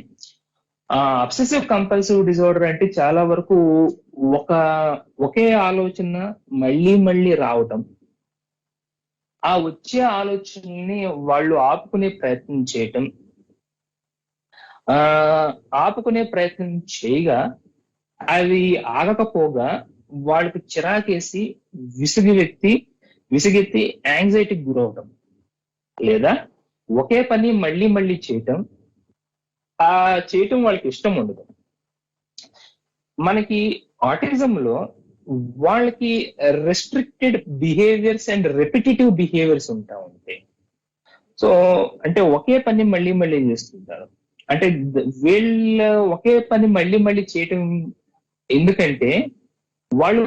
అబ్సెసివ్ కంపల్సివ్ డిజార్డర్ అంటే చాలా వరకు ఒకే ఆలోచన మళ్ళీ మళ్ళీ రావటం, ఆ వచ్చే ఆలోచనని వాళ్ళు ఆపుకునే ప్రయత్నం చేయటం, ఆపుకునే ప్రయత్నం చేయగా అవి ఆగకపోగా వాళ్ళకి చిరాకేసి విసిగెత్తి యాంగ్జైటీకి గురవటం, లేదా ఒకే పని మళ్ళీ మళ్ళీ చేయటం వాళ్ళకి ఇష్టం ఉండదు. మనకి ఆటిజంలో వాళ్ళకి restricted behaviours and repetitive behaviours ఉంటా ఉంటాయి. సో అంటే ఒకే పని మళ్ళీ మళ్ళీ చేస్తుంటారు. అంటే వీళ్ళ ఒకే పని మళ్ళీ మళ్ళీ చేయటం ఎందుకంటే వాళ్ళు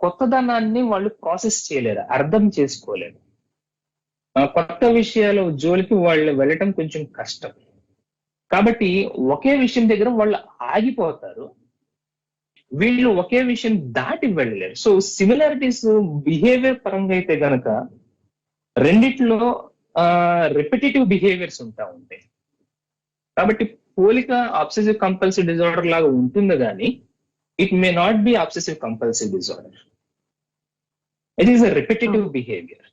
కొత్తదనాన్ని వాళ్ళు ప్రాసెస్ చేయలేరు, అర్థం చేసుకోలేరు. కొత్త విషయాల జోలికి వాళ్ళు వెళ్ళటం కొంచెం కష్టం. కాబట్టి ఒకే విషయం దగ్గర వాళ్ళు ఆగిపోతారు, వీళ్ళు ఒకే విషయం దాటి వెళ్ళలేరు. సో సిమిలారిటీస్ బిహేవియర్ పరంగా అయితే గనక రెండిట్లో రెపిటేటివ్ బిహేవియర్స్ ఉంటా ఉంటాయి. కాబట్టి పోలిక అబ్సెసివ్ కంపల్సివ్ డిజార్డర్ లాగా ఉంటుంది కానీ it may not be obsessive compulsive disorder. It is a repetitive behaviour.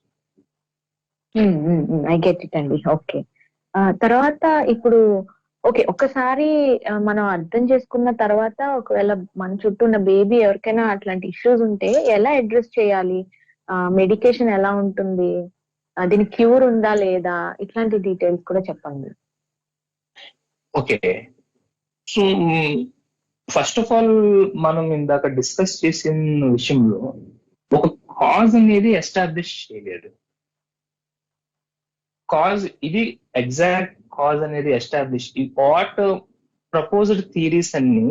I get it అండి. ఓకే. తర్వాత ఇప్పుడు ఓకే, ఒకసారి మనం అర్థం చేసుకున్న తర్వాత ఒకవేళ మన చుట్టూ ఉన్న బేబీ ఎవరికైనా అట్లాంటి ఇష్యూస్ ఉంటే ఎలా అడ్రస్ చేయాలి, మెడికేషన్ ఎలా ఉంటుంది, దీని క్యూర్ ఉందా లేదా, ఇట్లాంటి డీటెయిల్స్ కూడా చెప్పండి.
Okay, so first of all మనం ఇందాక డిస్కస్ చేసిన విషయంలో ఒక కాజ్ అనేది ఎస్టాబ్లిష్ చేయలేదు. కాజ్ ఇది ఎగ్జాక్ట్ కాజ్ అనేది ఎస్టాబ్లిష్, వాట్ ప్రపోజ్డ్ థియరీస్ అన్ని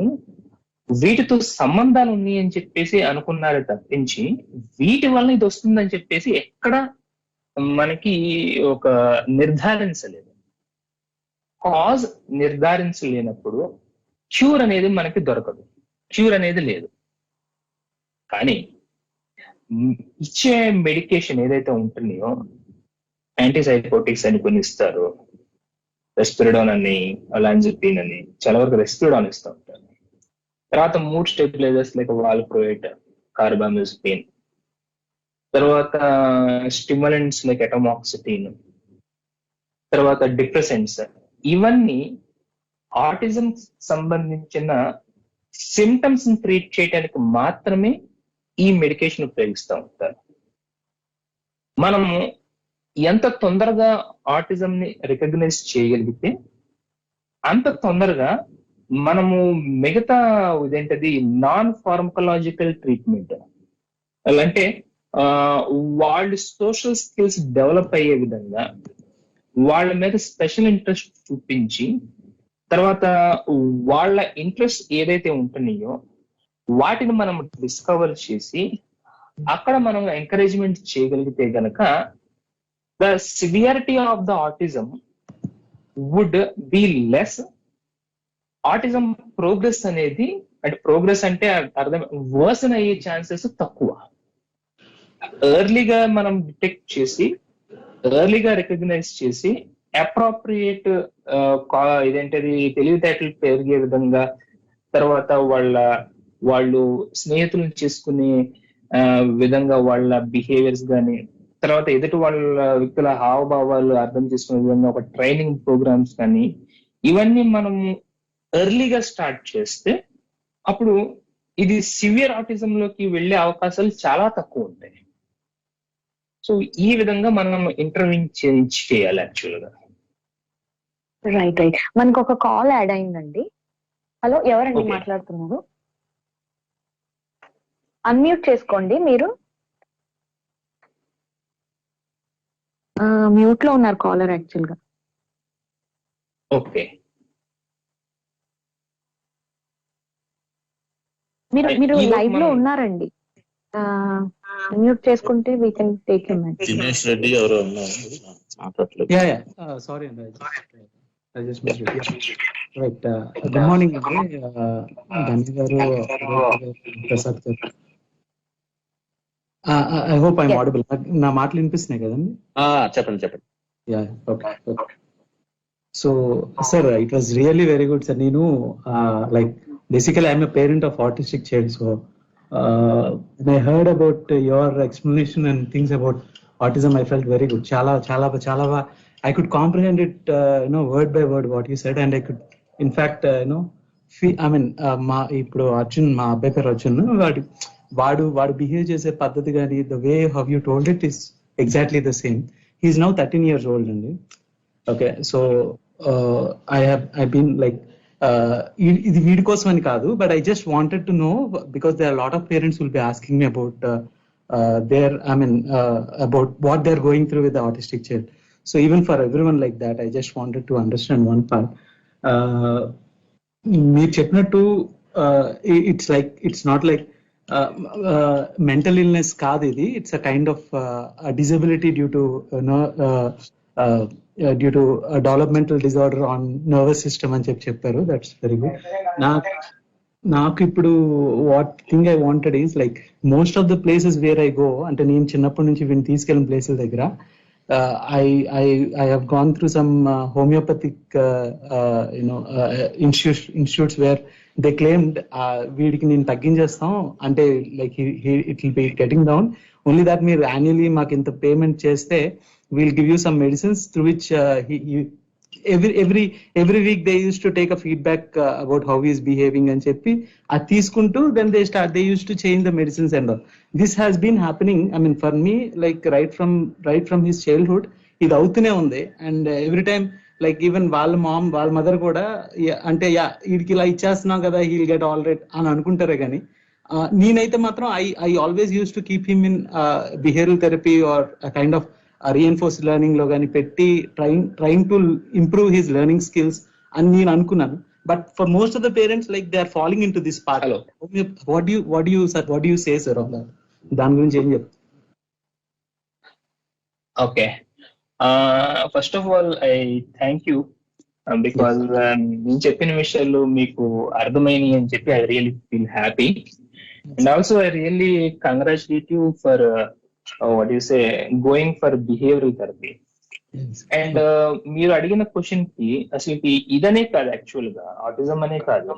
వీటితో సంబంధాలు ఉన్నాయి అని చెప్పేసి అనుకున్నారే తప్పించి వీటి వల్ల ఇది వస్తుందని చెప్పేసి ఎక్కడ మనకి ఒక నిర్ధారించలేదు. కాజ్ నిర్ధారించలేనప్పుడు క్యూర్ అనేది మనకి దొరకదు, క్యూర్ అనేది లేదు. కానీ ఇచ్చే మెడికేషన్ ఏదైతే ఉంటుందో, యాంటీసైకోటిక్స్ అని కొన్ని ఇస్తారు, రెస్పిరిడాన్ అని, అలాంజిపిన్ అని, చాలా వరకు రెస్పిరిడాన్ ఇస్తూ ఉంటారు. తర్వాత 3 స్టెబిలైజర్స్ లైక్ వాల్ప్రోయేట్, కార్బామిజపిన్, తర్వాత స్టిమ్యులెంట్స్ లైక్ ఎటమాక్సిటిన్, తర్వాత డిప్రెసెంట్స్. ఇవన్నీ ఆటిజం సంబంధించిన సిమ్టమ్స్ ని ట్రీట్ చేయడానికి మాత్రమే ఈ మెడికేషన్ ఉపయోగిస్తూ ఉంటారు. మనము ఎంత తొందరగా ఆటిజం ని రికగ్నైజ్ చేయగలిగితే అంత తొందరగా మనము మిగతా ఇదేంటది నాన్ ఫార్మకలాజికల్ ట్రీట్మెంట్ అంటే వాళ్ళు సోషల్ స్కిల్స్ డెవలప్ అయ్యే విధంగా వాళ్ళ మీద స్పెషల్ ఇంట్రెస్ట్ చూపించి, తర్వాత వాళ్ళ ఇంట్రెస్ట్ ఏదైతే ఉంటున్నాయో వాటిని మనం డిస్కవర్ చేసి అక్కడ మనం ఎంకరేజ్మెంట్ చేయగలిగితే గనక the severity of the autism would be less. Autism progress అనేది, అంటే ప్రోగ్రెస్ అంటే అర్థం వర్సన్ అయ్యే ఛాన్సెస్ తక్కువ. ఎర్లీగా మనం డిటెక్ట్ చేసి, ఎర్లీగా రికగ్నైజ్ చేసి, అప్రోప్రియేట్ ఇదేంటది తెలివితేటలు పెరిగే విధంగా, తర్వాత వాళ్ళు స్నేహితులను చేసుకునే విధంగా వాళ్ళ బిహేవియర్స్ కానీ, తర్వాత ఎదుటి వాళ్ళ వ్యక్తుల హావభావాలు అర్థం చేసుకునే విధంగా ఒక ట్రైనింగ్ ప్రోగ్రామ్స్ కానీ, ఇవన్నీ మనం ఎర్లీగా స్టార్ట్ చేస్తే అప్పుడు ఇది సివియర్ ఆటిజం లోకి వెళ్లే అవకాశాలు చాలా తక్కువ ఉంటాయి. సో ఈ విధంగా మనం ఇంటర్వ్యూ చేయాలి యాక్చువల్ గా.
రైట్. మనకు ఒక కాల్ యాడ్ అయిందండి. హలో, ఎవరండి
Okay.
మాట్లాడుతున్నారు? అన్మ్యూట్ చేసుకోండి మీరు. మ్యూట్ లో ఉన్నారు కాలర్ యాక్చువల్ గా.
ఓకే,
మీరు
ఈలోపు
లైవ్ లో
మనం-
ఉన్నారండి. మ్యూట్ చేసుకుంటే we can take him.
Dinesh Reddy ఎవరో ఉన్నారు మాట్లాడలేదు.
Sorry, and I just missed it. Yeah. Right. Good morning, Dhanya garu, Prasad garu. I hope I'm
Yes.
audible. నా మాటలు వినిపిస్తున్నాయి కదండి?
చెప్పండి.
Yeah. Okay. So, sir, it was really very good, sir. నేను like basically I'm a parent of autistic child, so when I heard about your explanation and things about autism, I felt very good. Chala I could comprehend it, word by word what you said, and I could, in fact, feel. I mean, మా ఇప్పుడు అర్జున్, మా అబ్బాయి పేరు అర్జున్, వాడు behave చేసే పద్ధతి కానీ, the way how you told it is exactly the same. He is now 13 years old అండి. Okay, so I've been like, ఇది వీడి కోసం అని కాదు, but I just wanted to know, because there are a lot of parents will be asking me about about what they're going through with the autistic child. So even for everyone like that, I just wanted to understand one part. మీరు చెప్పినట్టు it's not like mental illness కాదు ఇది. It's a kind of a disability due to due to a developmental disorder on nervous system అని చెప్పారు. That's very good. నాకు ఇప్పుడు what thing I wanted is like most of the places where I go, అంటే నేను చిన్నప్పటి నుంచి వీళ్ళని తీసుకెళ్ళిన ప్లేసుల దగ్గర I have gone through some homeopathic institutes where they claimed వీడికి నేను తగ్గించేస్తాం అంటే like it will be getting down, only that మీరు యాన్యువల్లీ మాకు ఇంత పేమెంట్ చేస్తే we'll give you some medicines through which every week they used to take a feedback about how he is behaving and చెప్పి అది తీసుకుంటూ then they used to change the medicines and all. This has been happening, I mean for me, like right from his childhood ఇది అవుతూనే ఉంది. And every time like even వాళ్ళ mother కూడా అంటే వీడికి ఇలా ఇచ్చేస్తున్నాం కదా, he'll get all right అని అనుకుంటారే కానీ నేనైతే మాత్రం I always used to keep him in behavioral therapy or a kind of reinforced learning లో కానీ పెట్టి trying to improve his learning skills అని నేను అనుకున్నాను. But for most of the parents, like they are falling into this part.
Hello.
What do you say, sir, on that? దాని గురించి ఏం చెప్తారు?
Okay, first of all I thank you because నేను చెప్పిన విషయాలు మీకు అర్థమైనవి అని చెప్పి I really feel happy. And also I really congratulate you for what you say going for behavioral therapy. And మీరు అడిగిన క్వశ్చన్ కి అసలు ఇదనే కాదు, యాక్చువల్ గా ఆటిజం అనే కాదు,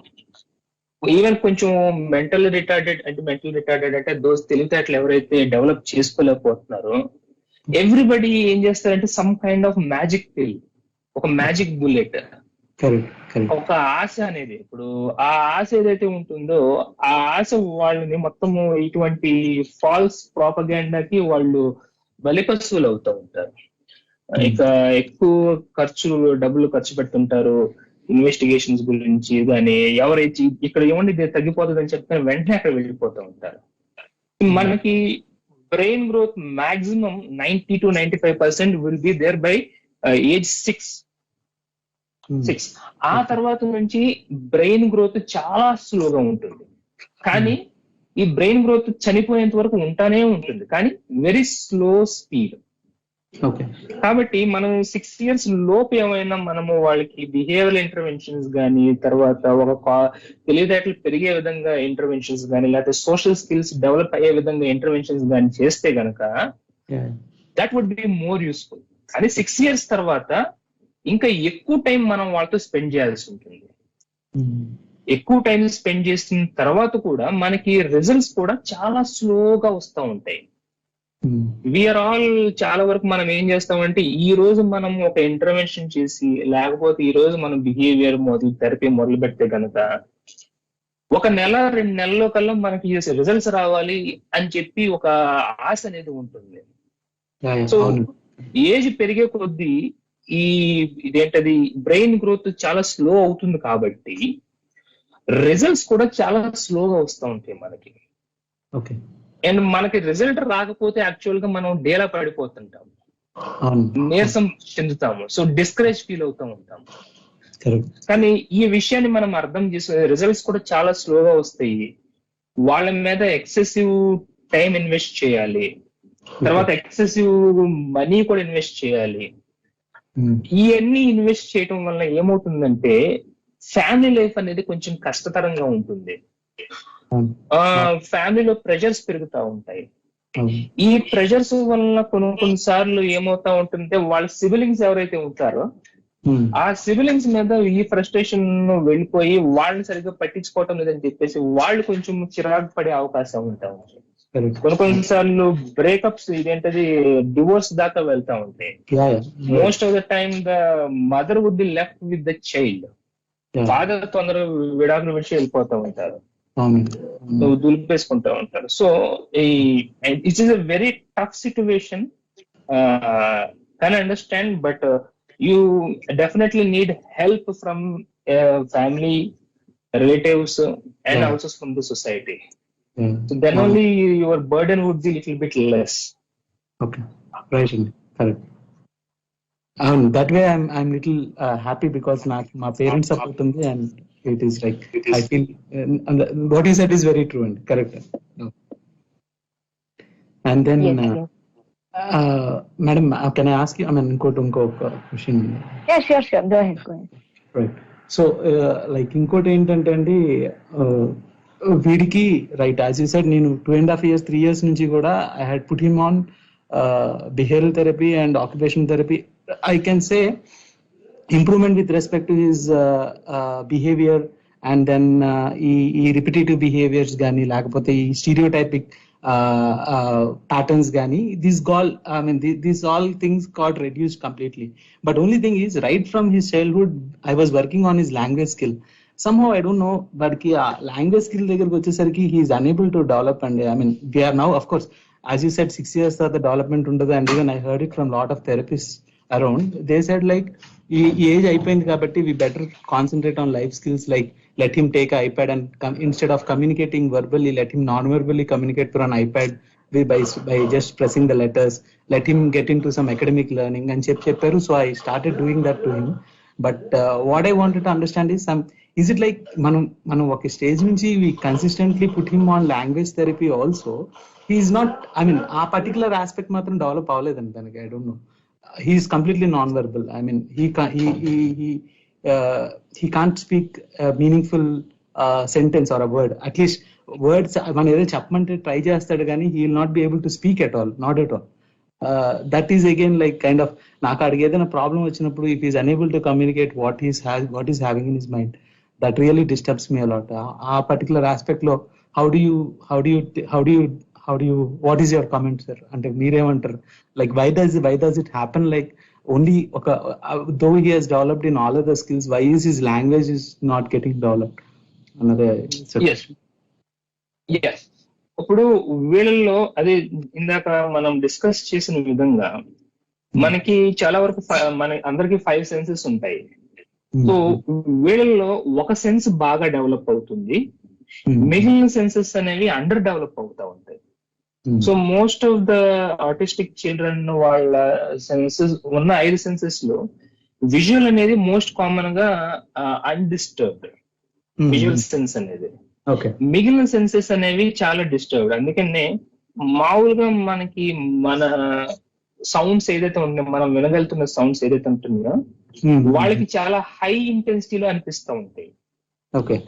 ఈవెన్ కొంచెం మెంటల్ రిటార్డెడ్ అంటే దోస్ తెలివితేటలు ఎవరైతే డెవలప్ చేసుకోలేకపోతున్నారో ఎవ్రీబడి ఏం చేస్తారంటే సమ్ కైండ్ ఆఫ్ మ్యాజిక్ పిల్, ఒక మ్యాజిక్ బుల్లెట్, ఒక ఆశ అనేది. ఇప్పుడు ఆ ఆశ ఏదైతే ఉంటుందో ఆ ఆశ వాళ్ళని మొత్తము ఇటువంటి ఫాల్స్ ప్రాపగాండాకి వాళ్ళు బలిపశువులు అవుతూ ఉంటారు. ఇక ఎక్కువ డబ్బులు ఖర్చు పెడుతుంటారు ఇన్వెస్టిగేషన్స్ గురించి, కానీ ఎవరైతే ఇక్కడ ఏమండి తగ్గిపోతుంది అని చెప్తే వెంటనే అక్కడ వెళ్ళిపోతూ ఉంటారు. మనకి brain growth maximum 90 to 95% will be there by age 6. ఆ తర్వాత నుంచి బ్రెయిన్ గ్రోత్ చాలా స్లోగా ఉంటుంది, కానీ ఈ బ్రెయిన్ గ్రోత్ చనిపోయేంత వరకు ఉంటానే ఉంటుంది, కానీ వెరీ స్లో స్పీడ్.
ఓకే.
కాబట్టి మనం 6 years లోపు ఏమైనా మనము వాళ్ళకి బిహేవియరల్ ఇంటర్వెన్షన్స్ కానీ, తర్వాత తెలివితేటలు పెరిగే విధంగా ఇంటర్వెన్షన్స్ కానీ, లేకపోతే సోషల్ స్కిల్స్ డెవలప్ అయ్యే విధంగా ఇంటర్వెన్షన్స్ కానీ చేస్తే గనక that would be more useful. కానీ 6 years తర్వాత ఇంకా ఎక్కువ టైం మనం వాళ్ళతో స్పెండ్ చేయాల్సి ఉంటుంది. ఎక్కువ టైం స్పెండ్ చేసిన తర్వాత కూడా మనకి రిజల్ట్స్ కూడా చాలా స్లోగా వస్తూ ఉంటాయి. వీఆర్ ఆల్ చాలా వరకు మనం ఏం చేస్తామంటే ఈ రోజు మనం ఒక ఇంటర్వెన్షన్ చేసి, లేకపోతే ఈ రోజు మనం బిహేవియర్ థెరపీ మొదలు పెడితే కనుక 1 నెల 2 నెలల్లో కల్లా మనకి రిజల్ట్స్ రావాలి అని చెప్పి ఒక ఆశ అనేది ఉంటుంది. సో ఏజ్ పెరిగే కొద్దీ ఇదేంటది బ్రెయిన్ గ్రోత్ చాలా స్లో అవుతుంది కాబట్టి రిజల్ట్స్ కూడా చాలా స్లోగా వస్తూ ఉంటాయి మనకి.
ఓకే.
అండ్ మనకి రిజల్ట్ రాకపోతే యాక్చువల్ గా మనం డేలా పడిపోతుంటాం, నీరసం చెందుతాము, సో డిస్కరేజ్ ఫీల్ అవుతూ ఉంటాము. కానీ ఈ విషయాన్ని మనం అర్థం చేసే రిజల్ట్స్ కూడా చాలా స్లోగా వస్తాయి. వాళ్ళ మీద ఎక్సెసివ్ టైం ఇన్వెస్ట్ చేయాలి, తర్వాత ఎక్సెసివ్ మనీ కూడా ఇన్వెస్ట్ చేయాలి. ఇవన్నీ ఇన్వెస్ట్ చేయడం వల్ల ఏమవుతుందంటే ఫ్యామిలీ లైఫ్ అనేది కొంచెం కష్టతరంగా ఉంటుంది. ఫ్యామిలీలో ప్రెషర్స్ పెరుగుతూ ఉంటాయి. ఈ ప్రెషర్స్ వల్ల కొన్నిసార్లు ఏమవుతా ఉంటుంటే వాళ్ళ సిబిలింగ్స్ ఎవరైతే ఉంటారో ఆ సిబిలింగ్స్ మీద ఈ ఫ్రస్ట్రేషన్ వెళ్ళిపోయి వాళ్ళని సరిగ్గా పట్టించుకోవటం లేదని చెప్పేసి వాళ్ళు కొంచెం చిరాకు పడే అవకాశం ఉంటా ఉంటాయి. కొన్నిసార్లు బ్రేకప్స్ ఇదేంటది డివోర్స్ దాకా వెళ్తా ఉంటాయి. Most of the time the mother would be left with the child. Father తొందరగా విడాకులు విడిచి వెళ్ళిపోతా ఉంటారు, దులిపేసుకుంటా ఉంటారు. So it is a very tough situation, can understand, but you definitely need help from family, relatives and also from the society. So then only your burden would be little bit less.
Okay, right, correct. That way I'm little happy because my parents support me, and it is like I feel what you said is very true and correct. And then madam, can I ask you, I mean inko question?
Yeah, sure, go ahead.
Right. So like ఇంకోటి ఏంటంటే అండి, వీడికి right as you said, నేను 2.5 years 3 years నుంచి కూడా I had put him on behavioural therapy and occupational therapy. I can say improvement with respect to his behaviour, and then ఈ repetitive behaviours కానీ, లేకపోతే ఈ స్టీరియోటైపిక్ patterns కానీ, these all things got reduced completely. But only thing is, right from his childhood I was working on his language skill. Somehow I don't know, but language skill దగ్గరికి వచ్చేసరికి he is unable to develop. And I mean we are now, of course, as you said, 6 years తర్వాత development ఉండదు. And even I heard it from lot of therapists around. They said like ఈ age అయిపోయింది కాబట్టి we better concentrate on life skills, like let him take an iPad and instead of communicating verbally, let him non-verbally communicate through an iPad by just pressing the letters. Let him get into some academic learning and చెప్పారు. So I started doing that to him. But what I wanted to understand is it like మనం ఒక stage నుంచి we consistently put him on language therapy also, he is not, I mean ఆ particular aspect మాత్రం develop అవ్వలేదండి తనకి. I don't know, he is completely non-verbal. I mean he can't speak a meaningful sentence or a word. At least words మనం ఏదో చెప్పమంటే try చేస్తాడు కానీ he will not be able to speak at all, not at all. That is again like kind of, నాకు అడిగి ఏదైనా problem వచ్చినప్పుడు if he is unable to communicate what is having in his mind, that really disturbs me a lot. ఆ particular aspect లో how do you what is your comment, sir? అంటే మీరేమంటారు, like why does it happen, like only though he has developed in all other skills, why is his language is not getting developed? Another
yes. ఇప్పుడు వీళ్ళల్లో అదే ఇందాక మనం discuss చేసిన విధంగా మనకి చాలా వరకు మన అందరికి 5 senses ఉంటాయి. సో వీళ్ళల్లో ఒక సెన్స్ బాగా డెవలప్ అవుతుంది, మిగిలిన సెన్సెస్ అనేవి అండర్ డెవలప్ అవుతా ఉంటాయి. So most of the autistic children వాళ్ళ సెన్సెస్ ఉన్న 5 సెన్సెస్ లో విజువల్ అనేది మోస్ట్ కామన్ గా అన్డిస్టర్బ్డ్ విజువల్ సెన్స్ అనేది. మిగిలిన సెన్సెస్ అనేవి చాలా డిస్టర్బ్డ్. అందుకనే మామూలుగా మనకి మన సౌండ్స్ ఏదైతే ఉన్నాయో, మనం వినగలుగుతున్న సౌండ్స్ ఏదైతే ఉంటుందో వాళ్ళకి చాలా హై ఇంటెన్సిటీలో అనిపిస్తూ ఉంటాయి.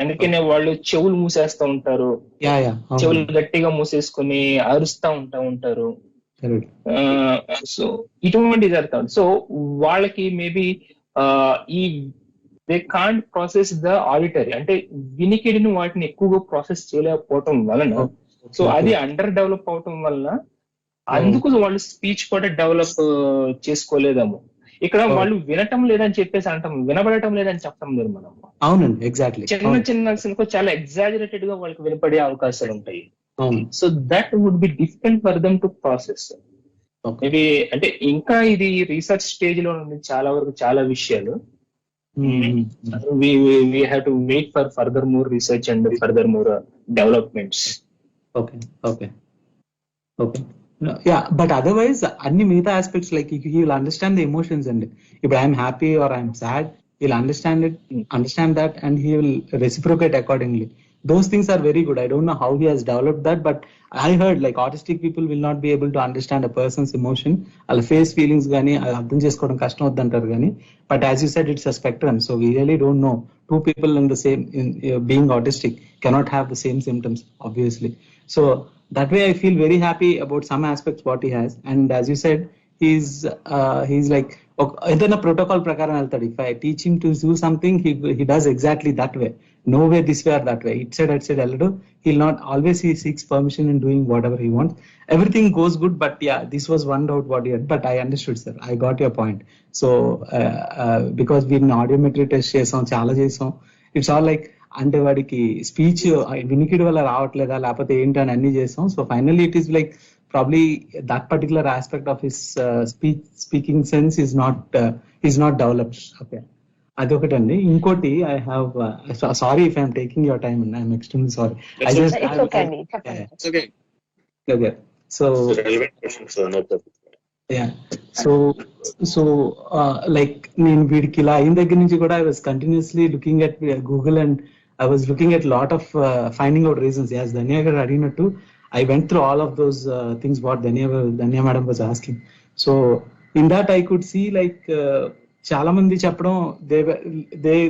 అందుకనే వాళ్ళు చెవులు మూసేస్తూ ఉంటారు, చెవులు గట్టిగా మూసేసుకుని అరుస్తూ ఉంటారు. సో ఇటువంటి జరుగుతాం. సో వాళ్ళకి మేబీ ఈ they can't process the auditory, అంటే వినికిడిని వాటిని ఎక్కువగా ప్రాసెస్ చేయలేకపోవటం వలన, సో అది అండర్ డెవలప్ అవటం వలన అందుకు వాళ్ళు స్పీచ్ కూడా డెవలప్ చేసుకోలేదేమో. ఇక్కడ వాళ్ళు వినటం లేదని చెప్పేసి అంటాం, వినబడటం లేదని చెప్పడం లేదు మనం.
అవునండి, ఎగ్జాక్ట్లీ.
చిన్న చాలా ఎగ్జాజరేటెడ్ గా వాళ్ళకి వినపడే అవకాశాలు ఉంటాయి. So that would be difficult for them to process. Maybe అంటే ఇంకా ఇది రీసెర్చ్ స్టేజ్ లో ఉంది చాలా వరకు, చాలా విషయాలు. we have to wait for further more research and further more developments. Okay.
Yeah, but otherwise అన్ని మిగతా aspects like he will understand the emotions, and if I am happy or I am sad, he'll understand that, and he will reciprocate accordingly. Those things are very good. I don't know how he has developed that, but I heard like autistic people will not be able to understand a person's emotion, వాళ్ళ face feelings గానీ అర్థం చేసుకోవడం కష్టం అవుతుంటారు కానీ, but as you said, it's a spectrum, so we really don't know. Two people in the same being autistic cannot have the same symptoms, obviously. So that way I feel very happy about some aspects what he has. And as you said, he's like ఏదైనా protocol ప్రకారం వెళ్తాడు. If I teach him to do something, he does exactly that way, no way this way or that way, it said వెళ్ళడు. He'll not always, he seeks permission in doing whatever he wants. Everything goes good, but yeah, this was one doubt what he had, but I understood, sir. I got your point. So because we audiometry test చేసాం, చాలా చేసాం, it's all like అంటే వాడికి speech వినికిడి వల్ల రావట్లేదా లేకపోతే ఏంటి అని అన్ని చేసాం. So finally it is like probably that particular aspect of his speaking sense is not developed. Okay, అదొకటండి. ఇంకోటి I have, sorry if I'm taking your time and I'm extremely sorry. So like నేను వీడికి ఇలా అయిన దగ్గర నుంచి కూడా I was continuously looking at Google and I was looking at a lot of finding out reasons. Yes, Dhanya garu adinattu, I went through all of those things what Dhanya madam was asking. So in that I could see like chaala mandi cheppadam,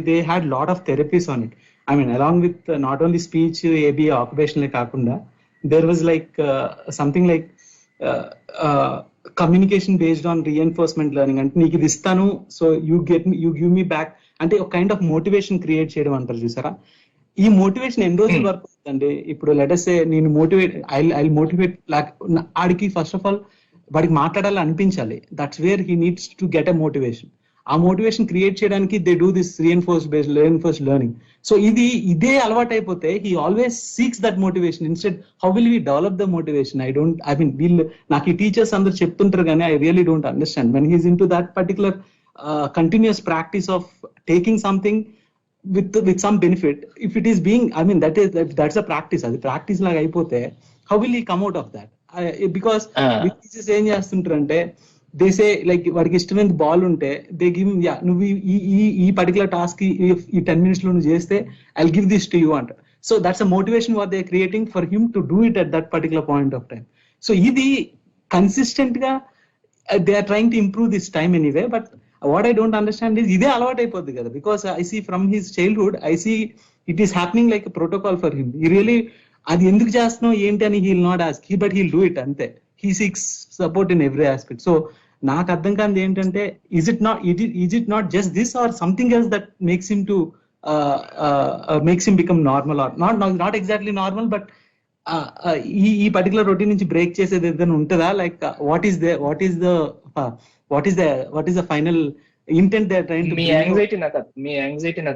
they had lot of therapies on it. I mean, along with not only speech, AB, occupational kaakunda, there was like something like communication based on reinforcement learning. Ante neeku idi istanu, so you give me back, అంటే ఒక kind of motivation create చేయడం అంటారు చూసారా. ఈ motivation ఎన్ని రోజులు work అవుతుందండి. ఇప్పుడు లెటస్ సే నేను ఐ మోటివేట్, ఆడికి ఫస్ట్ ఆఫ్ ఆల్ వాడికి మాట్లాడాలి అనిపించాలి. That's where he needs to get a motivation. ఆ మోటివేషన్ క్రియేట్ చేయడానికి they do this reinforced learning. So ఇదే అలవాటు అయిపోతే he always seeks that motivation. Instead how will we develop the motivation? I mean వీళ్ళు నాకు ఈ టీచర్స్ అందరు చెప్తుంటారు కానీ I really don't understand when he's in to that particular continuous practice of taking something with some benefit. If it is being, I mean, that's a practice. Adi practice laga ayipote how will he come out of that? Because teachers em chestuntarante, they say like vadiki ishtaమైన ball ఉంటే they give him, yeah, నువ్వు ఈ particular task ఈ 10 minutes లో నువ్వు చేస్తే I'll give this to you anta. So that's a motivation what they are creating for him to do it at that particular point of time. So ఇది consistent ga they are trying to improve this time anyway, but what I don't understand is ఇదే అలవాటు అయిపోద్ది కదా. because I see from his childhood, I see it is happening like a protocol for him. He really, అది ఎందుకు చేస్తున్నావు ఏంటి అని he'll not ask, but he'll do it అంతే. He seeks support in every aspect. So నాకు అర్థం కానిది ఏంటంటే, is it not just this or something else that makes him become normal, or not exactly normal, but ఈ particular routine నుంచి break చేసేది ఏదైనా ఉంటుందా? Like what is the final intent they are trying to.
మీ anxiety నాకు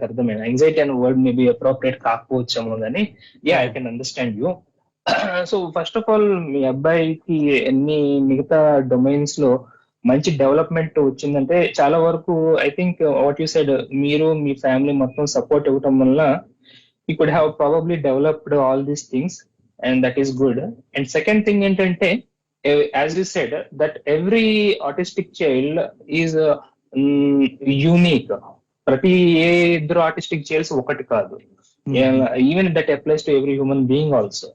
అర్థమైంది. Anxiety అనే word maybe appropriate కాకపోవచ్చేమో కానీ, yeah, I can understand you. So first of all మీ అబ్బాయికి ఎన్ని మిగతా డొమైన్స్ లో మంచి డెవలప్మెంట్ వచ్చిందంటే, చాలా వరకు I think what you said, మీరు మీ ఫ్యామిలీ మొత్తం సపోర్ట్ ఇవ్వటం వల్ల you could have probably developed all these things, and that is good. And second thing entante, as you said, that every autistic child is unique. Prati iddaru autistic childs okati kaadu. Even that applies to every human being also.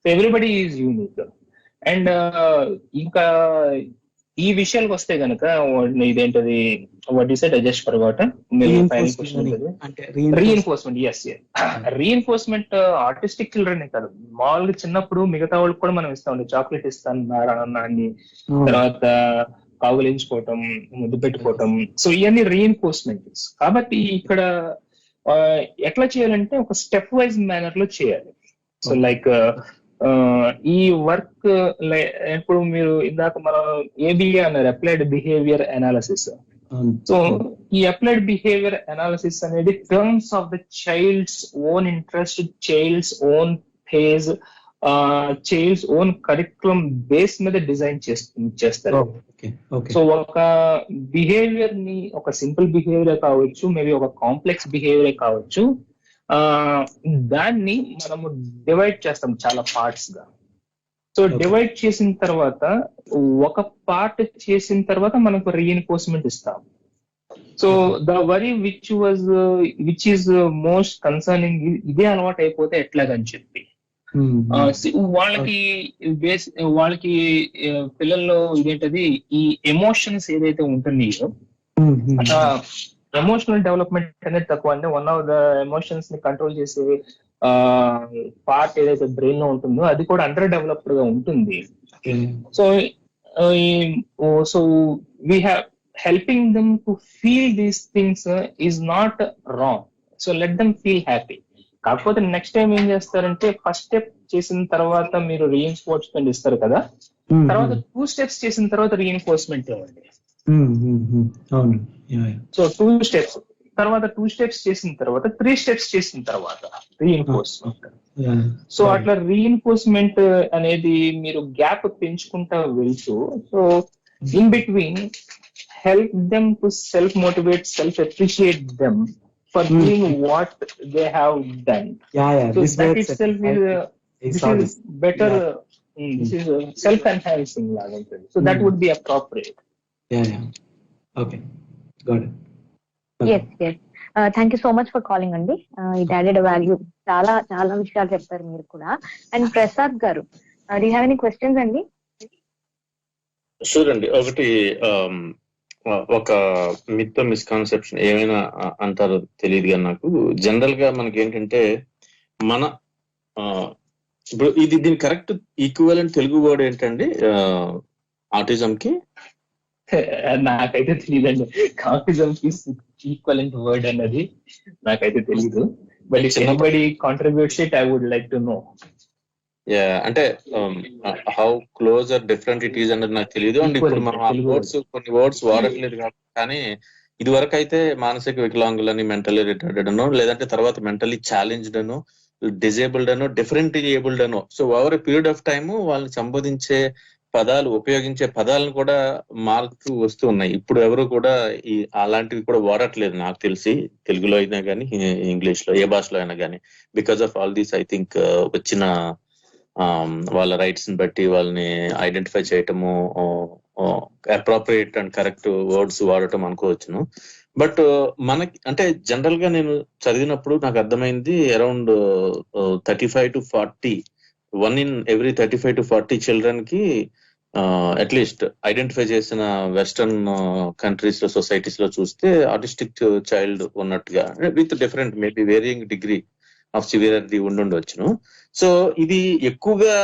So everybody is unique. And inka ఈ విషయాలకు వస్తే గనక ఇదేంటది what is it I just forgot final question ఉంటుంది reinforcement. Yes reinforcement autistic children కాదు, మామూలుగా చిన్నప్పుడు మిగతా వాళ్ళకి కూడా మనం ఇస్తాం, చాక్లెట్ ఇస్తాను నాన్ని, తర్వాత కాగులించుకోవటం, ముద్దు పెట్టుకోవటం. సో ఇవన్నీ రీఎన్ఫోర్స్మెంట్స్. కాబట్టి ఇక్కడ ఎట్లా చేయాలంటే ఒక స్టెప్ వైజ్ మేనర్ లో చేయాలి. సో లైక్ ఈ వర్క్ ఇప్పుడు మీరు ఇందాక మనం ఏబిఏ అన్నారు, అప్లైడ్ బిహేవియర్ అనాలిసిస్. సో ఈ అప్లైడ్ బిహేవియర్ అనాలిసిస్ అనేది terms of the child's own interest, child's own phase, child's own curriculum base మీద డిజైన్ చేస్తారు. సో ఒక బిహేవియర్ ని, ఒక సింపుల్ బిహేవియర్ కావచ్చు, మేబీ ఒక కాంప్లెక్స్ బిహేవియర్ కావచ్చు, దాన్ని మనము డివైడ్ చేస్తాం చాలా పార్ట్స్ గా. సో డివైడ్ చేసిన తర్వాత ఒక పార్ట్ చేసిన తర్వాత మనకు రీఎన్ఫోర్స్మెంట్ ఇస్తాం. So the worry which is most concerning, ఇదే అలవాటు అయిపోతే ఎట్లాగని చెప్పి వాళ్ళకి పిల్లల్లో ఇదేంటది ఈ ఎమోషన్స్ ఏదైతే ఉంటున్నాయో ఎమోషనల్ డెవలప్మెంట్ అనేది తక్కువ. అంటే వన్ ఆఫ్ ద ఎమోషన్స్ ని కంట్రోల్ చేసే పార్ట్ ఏదైతే బ్రెయిన్ లో ఉంటుందో అది కూడా అండర్ డెవలప్డ్ గా ఉంటుంది. So we have helping them to feel these things is not wrong. So let them feel happy. కాకపోతే నెక్స్ట్ టైం ఏం చేస్తారంటే ఫస్ట్ స్టెప్ చేసిన తర్వాత మీరు రీఎన్ఫోర్స్మెంట్ ఇస్తారు కదా, తర్వాత 2 స్టెప్స్ చేసిన తర్వాత రీఎన్ఫోర్స్మెంట్ ఇవ్వండి. సో 2 స్టెప్స్ తర్వాత 2 స్టెప్స్ చేసిన తర్వాత 3 స్టెప్స్ చేసిన తర్వాత రీఎన్ఫోర్స్మెంట్. సో అట్లా రీఎన్ఫోర్స్మెంట్ అనేది మీరు గ్యాప్ పెంచుకుంటా వెళ్తూ, so in between help them to self motivate, self appreciate them for doing what they have done. So that itself is better. This is self enhancing. So that would be appropriate.
Okay, got it.
Yes. Thank you so much for calling అండి. It added a value. చాలా విషయాలు చెప్పారు మీరు కూడా. And Prasad గారు, do you have any questions అండి?
Sure అండి. ఒకటి ఒక మిత్ మిస్కాన్సెప్షన్ ఏమైనా అంటారో తెలియదు కానీ నాకు జనరల్ గా మనకి ఏంటంటే మన ఇప్పుడు దీని కరెక్ట్ ఈక్వలెంట్ తెలుగు వర్డ్ ఏంటండి ఆటిజం కి?
నాకైతే తెలియదండి. ఆటిజం కి ఈక్వలెంట్ వర్డ్ అన్నది నాకైతే తెలీదు. But if anybody contributes it I would like to know.
అంటే how close or different it is అనేది నాకు తెలియదు. అండ్ ఇప్పుడు మనం ఆ వర్డ్స్ కొన్ని వర్డ్స్ వాడట్లేదు కానీ ఇది వరకు అయితే మానసిక వికలాంగులని, మెంటలీ రిటార్డెడ్ అనో, లేదంటే తర్వాత మెంటలీ ఛాలెంజ్డ్ అనో, డిజేబుల్డ్ అనో, డిఫరెంట్లీ ఏబుల్డ్ అనో, so over a period of time వాళ్ళని సంబోధించే పదాలు, ఉపయోగించే పదాలను కూడా మారుతూ వస్తూ ఉన్నాయి. ఇప్పుడు ఎవరు కూడా అలాంటివి కూడా వాడట్లేదు నాకు తెలిసి, తెలుగులో అయినా కానీ ఇంగ్లీష్ లో ఏ భాషలో అయినా కానీ, because of all these I think వచ్చిన వాళ్ళ రైట్స్ ని బట్టి వాళ్ళని ఐడెంటిఫై చేయటము, అప్రోప్రియేట్ అండ్ కరెక్ట్ వర్డ్స్ వాడటం అనుకోవచ్చును. బట్ మనకి అంటే జనరల్ గా నేను చదివినప్పుడు నాకు అర్థమైంది around 35 to 40, 1 in every 35 to 40 children కి అట్లీస్ట్ ఐడెంటిఫై చేసిన వెస్టర్న్ కంట్రీస్ లో, సొసైటీస్ లో చూస్తే ఆటిస్టిక్ చైల్డ్ ఉన్నట్టుగా, with different maybe varying degree of severity ఉండొచ్చును. సో ఇది ఎక్కువగా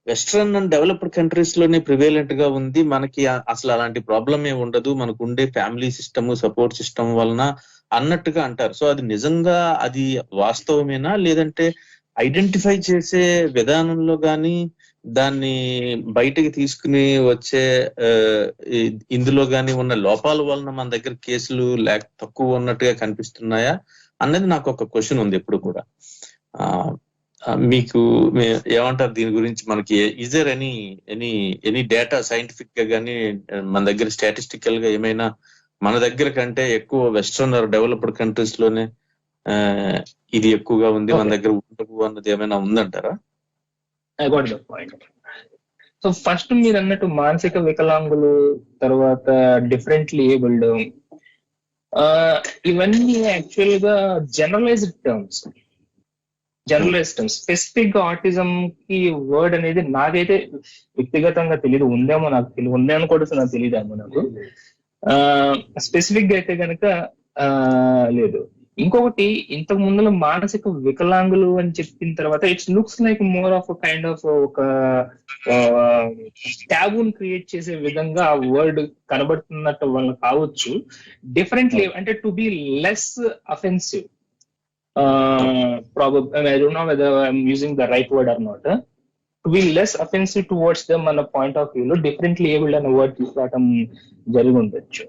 వెస్ట్రన్ అండ్ డెవలప్డ్ కంట్రీస్ లోనే ప్రివేలెంట్ గా ఉంది. మనకి అసలు అలాంటి ప్రాబ్లం ఏమి ఉండదు, మనకు ఉండే ఫ్యామిలీ సిస్టమ్, సపోర్ట్ సిస్టమ్ వలన అన్నట్టుగా అంటారు. సో అది నిజంగా అది వాస్తవమేనా, లేదంటే ఐడెంటిఫై చేసే విధానంలో కానీ దాన్ని బయటకి తీసుకుని వచ్చే ఇందులో కానీ ఉన్న లోపాల వలన మన దగ్గర కేసులు తక్కువ ఉన్నట్టుగా కనిపిస్తున్నాయా అన్నది నాకు ఒక క్వశ్చన్ ఉంది ఎప్పుడు కూడా. మీకు ఏమంటారు దీని గురించి? మనకి is there any data scientific గా కానీ మన దగ్గర స్టాటిస్టికల్ గా ఏమైనా మన దగ్గర కంటే ఎక్కువ వెస్ట్రన్ ఆర్ డెవలప్డ్ కంట్రీస్ లోనే ఇది ఎక్కువగా ఉంది, మన దగ్గర ఉండదు అన్నది ఏమైనా ఉందంటారా?
I got the point. So first మీరు అన్నట్టు మానసిక వికలాంగులు, తర్వాత డిఫరెంట్లీ ఏబుల్డ్, ఇవన్నీ యాక్చువల్ గా generalized terms. General system. Specific గా ఆటిజం కి వర్డ్ అనేది నాకైతే వ్యక్తిగతంగా తెలియదు, ఉందేమో నాకు తెలియదు, ఉందేమో కూడా నాకు తెలియదేమో నాకు. స్పెసిఫిక్ గా అయితే కనుక లేదు. ఇంకొకటి, ఇంతకు ముందులో మానసిక వికలాంగులు అని చెప్పిన తర్వాత it's looks like more of kind of ఒక ట్యాబూన్ క్రియేట్ చేసే విధంగా ఆ వర్డ్ కనబడుతున్నట్టు వాళ్ళు కావచ్చు. డిఫరెంట్లీ అంటే to be less offensive. Probably, I don't know whether I'm using the right word or not. To be less offensive towards them on a point of view, differently able అనే word తీసుకోవటం జరిగి ఉండొచ్చు.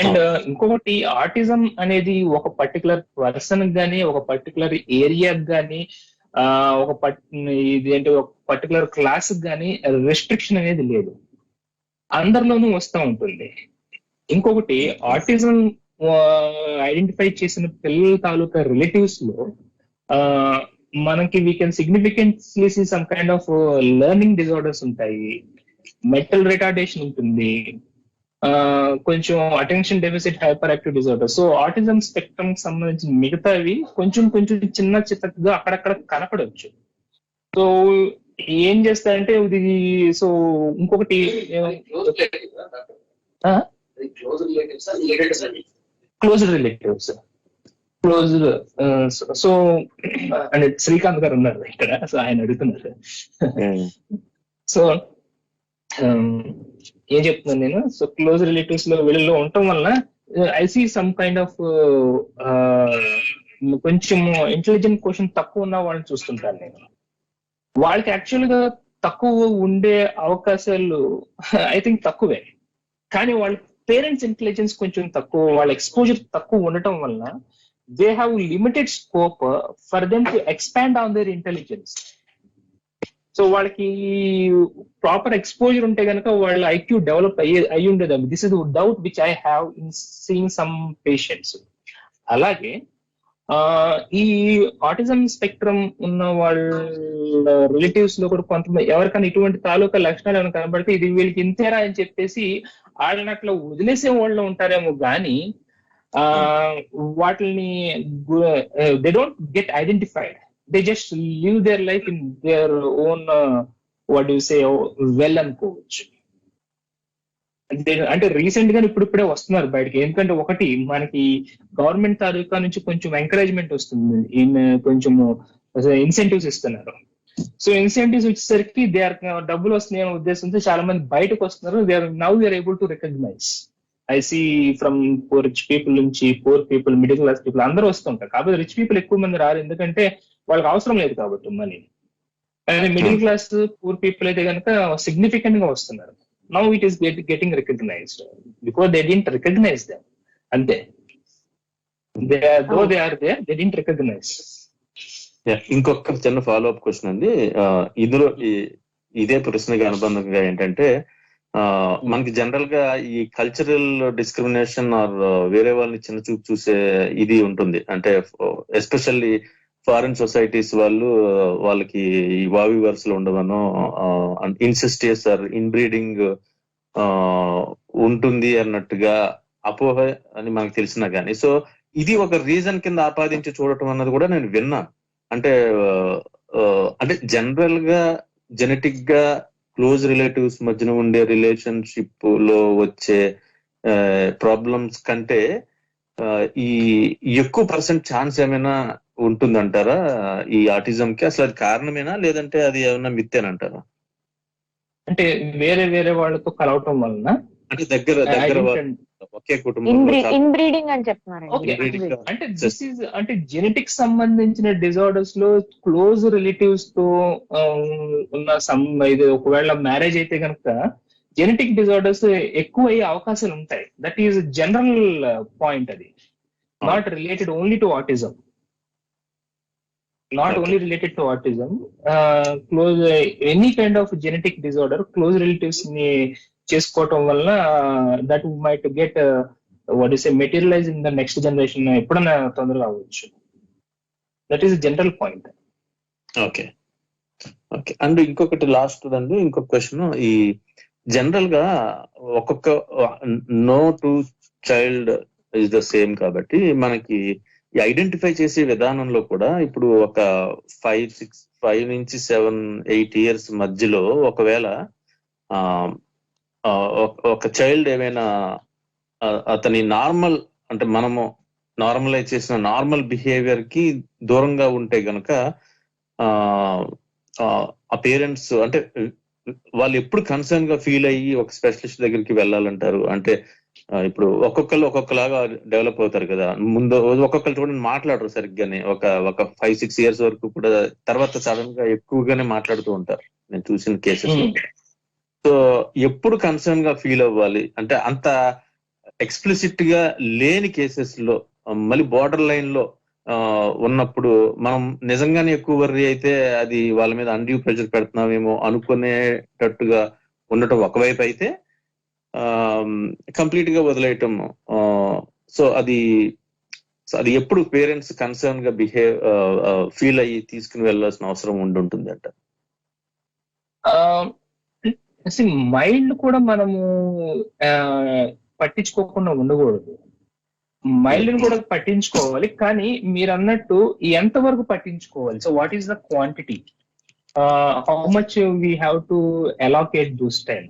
And ఇంకొకటి, autism అనేది ఒక particular person గానీ, ఒక particular ఏరియాకి గానీ, ఇది అంటే ఒక పర్టికులర్ క్లాస్ గానీ రెస్ట్రిక్షన్ అనేది లేదు, అందరిలోనూ వస్తూ ఉంటుంది. ఇంకొకటి, ఆటిజం ఐడెంటిఫై చేసిన పిల్లల తాలూకా రిలేటివ్స్ లో మనకి we can significantly see some kind of learning disorders ఉంటాయి, మెంటల్ రిటార్డేషన్ ఉంటుంది, కొంచెం attention deficit hyper active disorder. So autism spectrum కి సంబంధించిన మిగతావి కొంచెం కొంచెం చిన్న చిత్తగా అక్కడక్కడ కనపడవచ్చు. సో ఏం చేస్తారంటే ఇది, సో ఇంకొకటి క్లోజ్డ్ రిలేటివ్స్, క్లోజ్డ్. సో అంటే శ్రీకాంత్ గారు ఉన్నారు ఇక్కడ, సో ఆయన అడుగుతున్నారు. సో ఏం చెప్తున్నాను నేను, సో క్లోజ్ రిలేటివ్స్ లో వీళ్ళలో ఉండటం వలన I see some kind of కొంచెం ఇంటెలిజెంట్ క్వశ్చన్ తక్కువ ఉన్న వాళ్ళని చూస్తుంటాను నేను. వాళ్ళకి యాక్చువల్ గా తక్కువ ఉండే అవకాశాలు ఐ థింక్ తక్కువే, కానీ వాళ్ళ పేరెంట్స్ ఇంటెలిజెన్స్ కొంచెం తక్కువ, వాళ్ళ ఎక్స్పోజర్ తక్కువ ఉండటం వలన they have limited scope for them to expand on their intelligence. So వాళ్ళకి ప్రాపర్ ఎక్స్పోజర్ ఉంటే కనుక వాళ్ళ ఐక్యూ డెవలప్ అయ్యి ఉండేది. This is doubt which I have in seeing some patients. అలాగే ఈ ఆటిజం స్పెక్ట్రమ్ ఉన్న వాళ్ళ రిలేటివ్స్ లో కూడా కొంతమంది ఎవరికైనా ఇటువంటి తాలూకా లక్షణాలు ఏమైనా కనబడితే ఇది వీళ్ళకి ఇంతేరా అని చెప్పేసి వాళ్ళని అట్లా వదిలేసే వాళ్ళు ఉంటారేమో కానీ వాటిని they don't get identified, they just live their life in their own what you say well అనుకోవచ్చు. అంటే రీసెంట్ గా ఇప్పుడిప్పుడే వస్తున్నారు బయటకి, ఎందుకంటే ఒకటి మనకి గవర్నమెంట్ తాలూకా నుంచి కొంచెం ఎంకరేజ్మెంట్ వస్తుంది, కొంచెం ఇన్సెంటివ్స్ ఇస్తున్నారు. సో ఇన్సెంటివ్స్ వచ్చేసరికి దే ఆర్ డబ్బులు వస్తున్నాయి అనే ఉద్దేశంతో చాలా మంది బయటకు వస్తున్నారు. They are now they are able to recognise. I see from rich people నుంచి poor people, middle class people అందరూ వస్తుంటారు. కాకపోతే రిచ్ పీపుల్ ఎక్కువ మంది రారు, ఎందుకంటే వాళ్ళకి అవసరం లేదు కాబట్టి మనీ. కానీ మిడిల్ క్లాస్ పూర్ పీపుల్ అయితే కనుక సిగ్నిఫికెంట్ గా వస్తున్నారు. Now it is getting recognized. Before they didn't recognize them. అంతే, though they are there, they didn't recognize.
ఇంకొక చిన్న ఫాలో అప్ క్వశ్చన్ అండి. ఇందులో ఇదే ప్రశ్నగా అనుబంధంగా ఏంటంటే, మనకి జనరల్ గా ఈ కల్చరల్ డిస్క్రిమినేషన్ ఆర్ వేరే వాళ్ళని చిన్న చూపు చూసే ఇది ఉంటుంది. అంటే ఎస్పెషల్లీ ఫారిన్ సొసైటీస్ వాళ్ళకి ఈ వావి వరుసలు ఉండవనో ఇన్సిస్టియస్ ఆర్ ఇన్బ్రీడింగ్ ఉంటుంది అన్నట్టుగా అపోహ అని మనకు తెలిసినా కానీ, సో ఇది ఒక రీజన్ కింద ఆపాదించి చూడటం అన్నది కూడా నేను విన్నాను. అంటే జనరల్ గా జెనెటిక్ గా క్లోజ్ రిలేటివ్స్ మధ్యన ఉండే రిలేషన్షిప్ లో వచ్చే ప్రాబ్లమ్స్ కంటే ఈ ఎక్కువ పర్సెంట్ ఛాన్స్ ఏమైనా ఉంటుందంటారా ఈ ఆటిజం కి? అసలు అది కారణమేనా, లేదంటే అది ఏమైనా మిత్తేనంటారా?
అంటే వేరే వేరే వాళ్ళతో కలవటం వలన,
అంటే దగ్గర ఒకే కుటుంబంలో
ఇన్బ్రీడింగ్ అని చెప్తున్నారు.
అంటే దిస్ ఈజ్ అంటే జెనెటిక్ సంబంధించిన డిజార్డర్స్ లో క్లోజ్ రిలేటివ్స్ తో ఉన్న ఇది ఒకవేళ మ్యారేజ్ అయితే కనుక జెనెటిక్ డిజార్డర్స్ ఎక్కువ అయ్యే అవకాశాలు ఉంటాయి. That is general point. అది not related only to autism. Not only related to autism, close any kind of genetic disorder, close relatives ni chesukotam valla that might get what is say materialize in the next generation eppadana tondaraga avachchu. That is a general point.
Okay. And ఇంకొకటి last అండి, ఇంకొక question. ఈ general గా ఒక్కొక్క no two child is the same కాబట్టి మనకి ఈ identify చేసే విధానంలో కూడా ఇప్పుడు ఒక 5 నుంచి 7-8 ఇయర్స్ మధ్యలో ఒకవేళ ఒక చైల్డ్ ఏమైనా అతని నార్మల్ అంటే మనము నార్మలైజ్ చేసిన నార్మల్ బిహేవియర్ కి దూరంగా ఉంటే గనక ఆ పేరెంట్స్ అంటే వాళ్ళు ఎప్పుడు కన్సర్న్ గా ఫీల్ అయ్యి ఒక స్పెషలిస్ట్ దగ్గరికి వెళ్ళాలంటారు? అంటే ఇప్పుడు ఒక్కొక్కరు ఒక్కొక్కలాగా డెవలప్ అవుతారు కదా. ముందు ఒక్కొక్కరు చూడండి మాట్లాడరు సరిగ్గానే, ఒక 5-6 ఇయర్స్ వరకు కూడా, తర్వాత సడన్ గా ఎక్కువగానే మాట్లాడుతూ ఉంటారు నేను చూసిన కేసెస్. సో ఎప్పుడు కన్సర్న్ గా ఫీల్ అవ్వాలి అంటే అంత ఎక్స్ప్లిసిట్ గా లేని కేసెస్ లో, మళ్ళీ బార్డర్ లైన్ లో ఉన్నప్పుడు మనం నిజంగానే ఎక్కువ వర్రీ అయితే అది వాళ్ళ మీద అన్డ్యూ ప్రెషర్ పెడుతున్నామేమో అనుకునేటట్టుగా ఉండటం ఒకవైపు అయితే, కంప్లీట్ గా వదిలేయటం. సో అది ఎప్పుడు పేరెంట్స్ కన్సర్న్ గా ఫీల్ అయ్యి తీసుకుని వెళ్ళాల్సిన అవసరం ఉంటుంది అంట.
మైల్డ్ కూడా మనము పట్టించుకోకుండా ఉండకూడదు. మైల్డ్ ని కూడా పట్టించుకోవాలి, కానీ మీరు అన్నట్టు ఎంతవరకు పట్టించుకోవాలి? So what is the quantity, how much we have to allocate those time,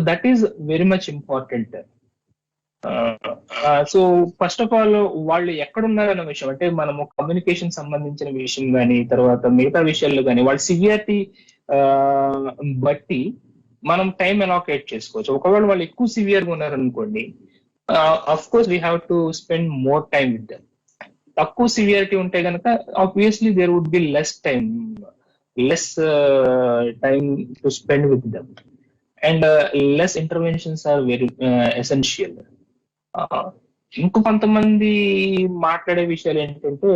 that is very much important. So first of all వాళ్ళు ఎక్కడున్నారన్న విషయం, అంటే మనము కమ్యూనికేషన్ సంబంధించిన విషయం కానీ, తర్వాత మిగతా విషయాల్లో కానీ వాళ్ళ సివియారిటీ బట్టి మనం టైం అలోకేట్ చేసుకోవచ్చు. ఒకవేళ వాళ్ళు ఎక్కువ సివియర్ గా ఉన్నారనుకోండి, of course we have to spend more time with them. తక్కువ సివియారిటీ ఉంటే కనుక obviously there would be less time to spend with them, and less interventions are very essential. ఇంకో కొంతమంది మాట్లాడే విషయాలు ఏంటంటే,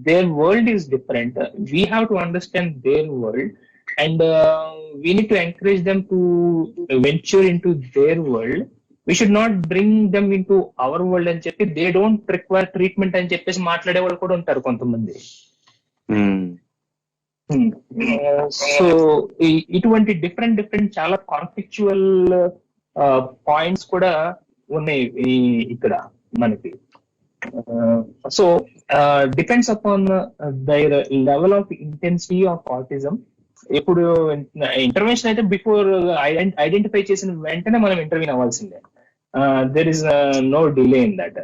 their world is different, we have to understand their world, and we need to encourage them to venture in to their world. We should not bring them into our world అని చెప్పి, they don't require treatment అని చెప్పేసి మాట్లాడే వాళ్ళు కూడా ఉంటారు కొంతమంది. So ఇటువంటి డిఫరెంట్ చాలా కాన్ఫ్లిక్చువల్ పాయింట్స్ కూడా ఉన్నాయి ఇక్కడ మనకి. So depends upon their level of intensity of autism. ఇప్పుడు ఇంటర్వెన్షన్ అయితే బిఫోర్ ఐడెంటిఫై చేసిన వెంటనే మనం ఇంటర్వ్యూన్ అవ్వాల్సిందే. there is no delay in that,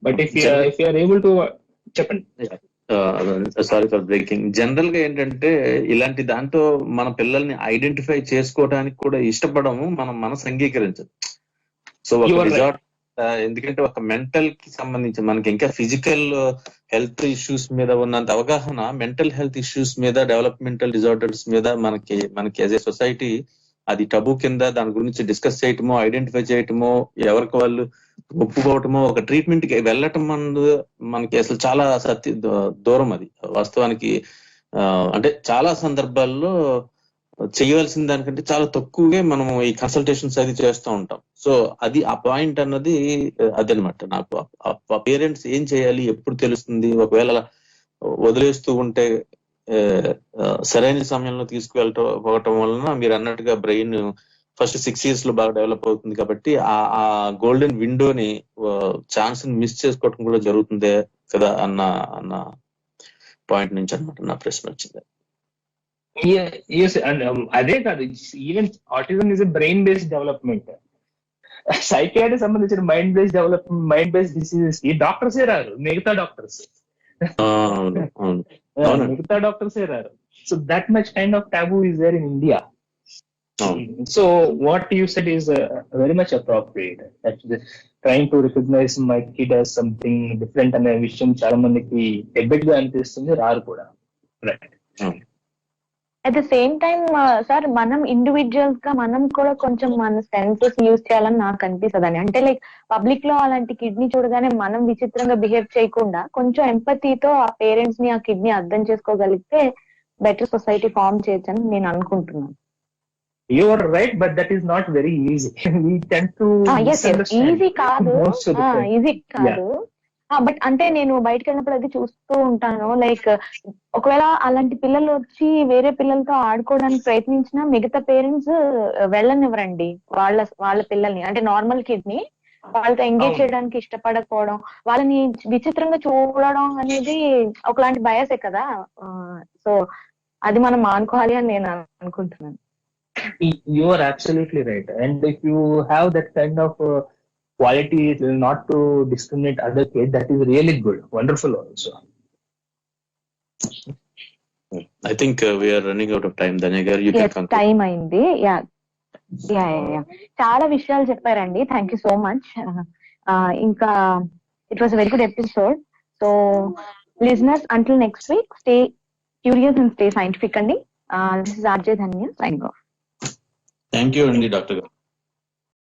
but if you are able to చెప్పండి.
Sorry for breaking. జనరల్ గా ఏంటంటే ఇలాంటి దాంతో మన పిల్లల్ని ఐడెంటిఫై చేసుకోవడానికి కూడా ఇష్టపడము, మనం మనసు అంగీకరించదు. సో ఒక రిజార్ట్, ఎందుకంటే ఒక మెంటల్ కి సంబంధించి మనకి ఇంకా ఫిజికల్ హెల్త్ ఇష్యూస్ మీద ఉన్నంత అవగాహన మెంటల్ హెల్త్ ఇష్యూస్ మీద, డెవలప్మెంటల్ డిజార్డర్స్ మీద మనకి యాజ్ ఏ సొసైటీ అది టబు కింద దాని గురించి డిస్కస్ చేయటమో, ఐడెంటిఫై చేయటమో, ఎవరికి వాళ్ళు ఒప్పుకోవటమో, ఒక ట్రీట్మెంట్ కి వెళ్ళటం అన్నది మనకి అసలు చాలా దూరం. అది వాస్తవానికి అంటే చాలా సందర్భాల్లో చేయవలసిన దానికంటే చాలా తక్కువగా మనము ఈ కన్సల్టేషన్స్ అది చేస్తూ ఉంటాం. సో అది ఆ పాయింట్ అన్నది అదనమాట. నాకు పేరెంట్స్ ఏం చేయాలి, ఎప్పుడు తెలుస్తుంది, ఒకవేళ వదిలేస్తూ ఉంటే సరైన సమయంలో తీసుకువెళ్ళటం వలన మీరు అన్నట్టుగా బ్రెయిన్ ఫస్ట్ 6 years లో బాగా డెవలప్ అవుతుంది కాబట్టి ఆ గోల్డెన్ విండోని ఛాన్స్ మిస్ చేసుకోవటం కూడా జరుగుతుంది కదా అన్న పాయింట్ నుంచి అన్నమాట నా ప్రశ్న వచ్చింది.
అదే కాదు, even autism is brain based development. Psychiatry సంబంధించిన మైండ్ బేస్డ్ డిసీజెస్ కి డాక్టర్సే రారు, మిగతా డాక్టర్సే రారు. So that much kind of taboo is there in India. So what you said is very much appropriate. Actually, trying to recognize my kid as something different అనే విషయం చాలా మందికి ఎబ్బెట్ గా అనిపిస్తుంది, రారు కూడా. Right.
At the same time sir, మనం individuals గా మనం కూడా కొంచెం మన సెన్సెస్ యూజ్ చేయాలని నాకు అనిపిస్తుంది. అంటే లైక్ పబ్లిక్ లో అలాంటి కిడ్నీ చూడగానే మనం విచిత్రంగా బిహేవ్ చేయకుండా కొంచెం ఎంపతితో ఆ పేరెంట్స్ ని, ఆ కిడ్నీ అర్థం చేసుకోగలిగితే బెటర్ సొసైటీ ఫార్మ్ చేయొచ్చని నేను అనుకుంటున్నాను.
You are right, but that is not very easy. We tend to
easy కాదు. బట్ అంటే నేను బయటకు వెళ్ళినప్పుడు అది చూస్తూ ఉంటాను. లైక్ ఒకవేళ అలాంటి పిల్లలు వచ్చి వేరే పిల్లలతో ఆడుకోవడానికి ప్రయత్నించినా మిగతా పేరెంట్స్ వెళ్ళనివ్వరండి వాళ్ళ పిల్లల్ని. అంటే నార్మల్ కిడ్నీ వాళ్ళతో ఎంగేజ్
అవును.
చేయడానికి ఇష్టపడకపోవడం, వాళ్ళని విచిత్రంగా చూడడం అనేది ఒకలాంటి బయాసే కదా. సో అది మనం మానుకోవాలి అని నేను అనుకుంటున్నాను.
You are absolutely right. And if you have that kind of quality not to discriminate other kids, that is really good, wonderful also.
I think we are running out of time. Dhanya garu, you can conclude.
Time అయింది. చాలా విషయాలు చెప్పారండి. Thank you so much. ఇంకా it was very good episode. So listeners, until next week, stay curious and stay scientific అండి. This is RJ Dhanya signing off.
Thank you అండి doctor గారు.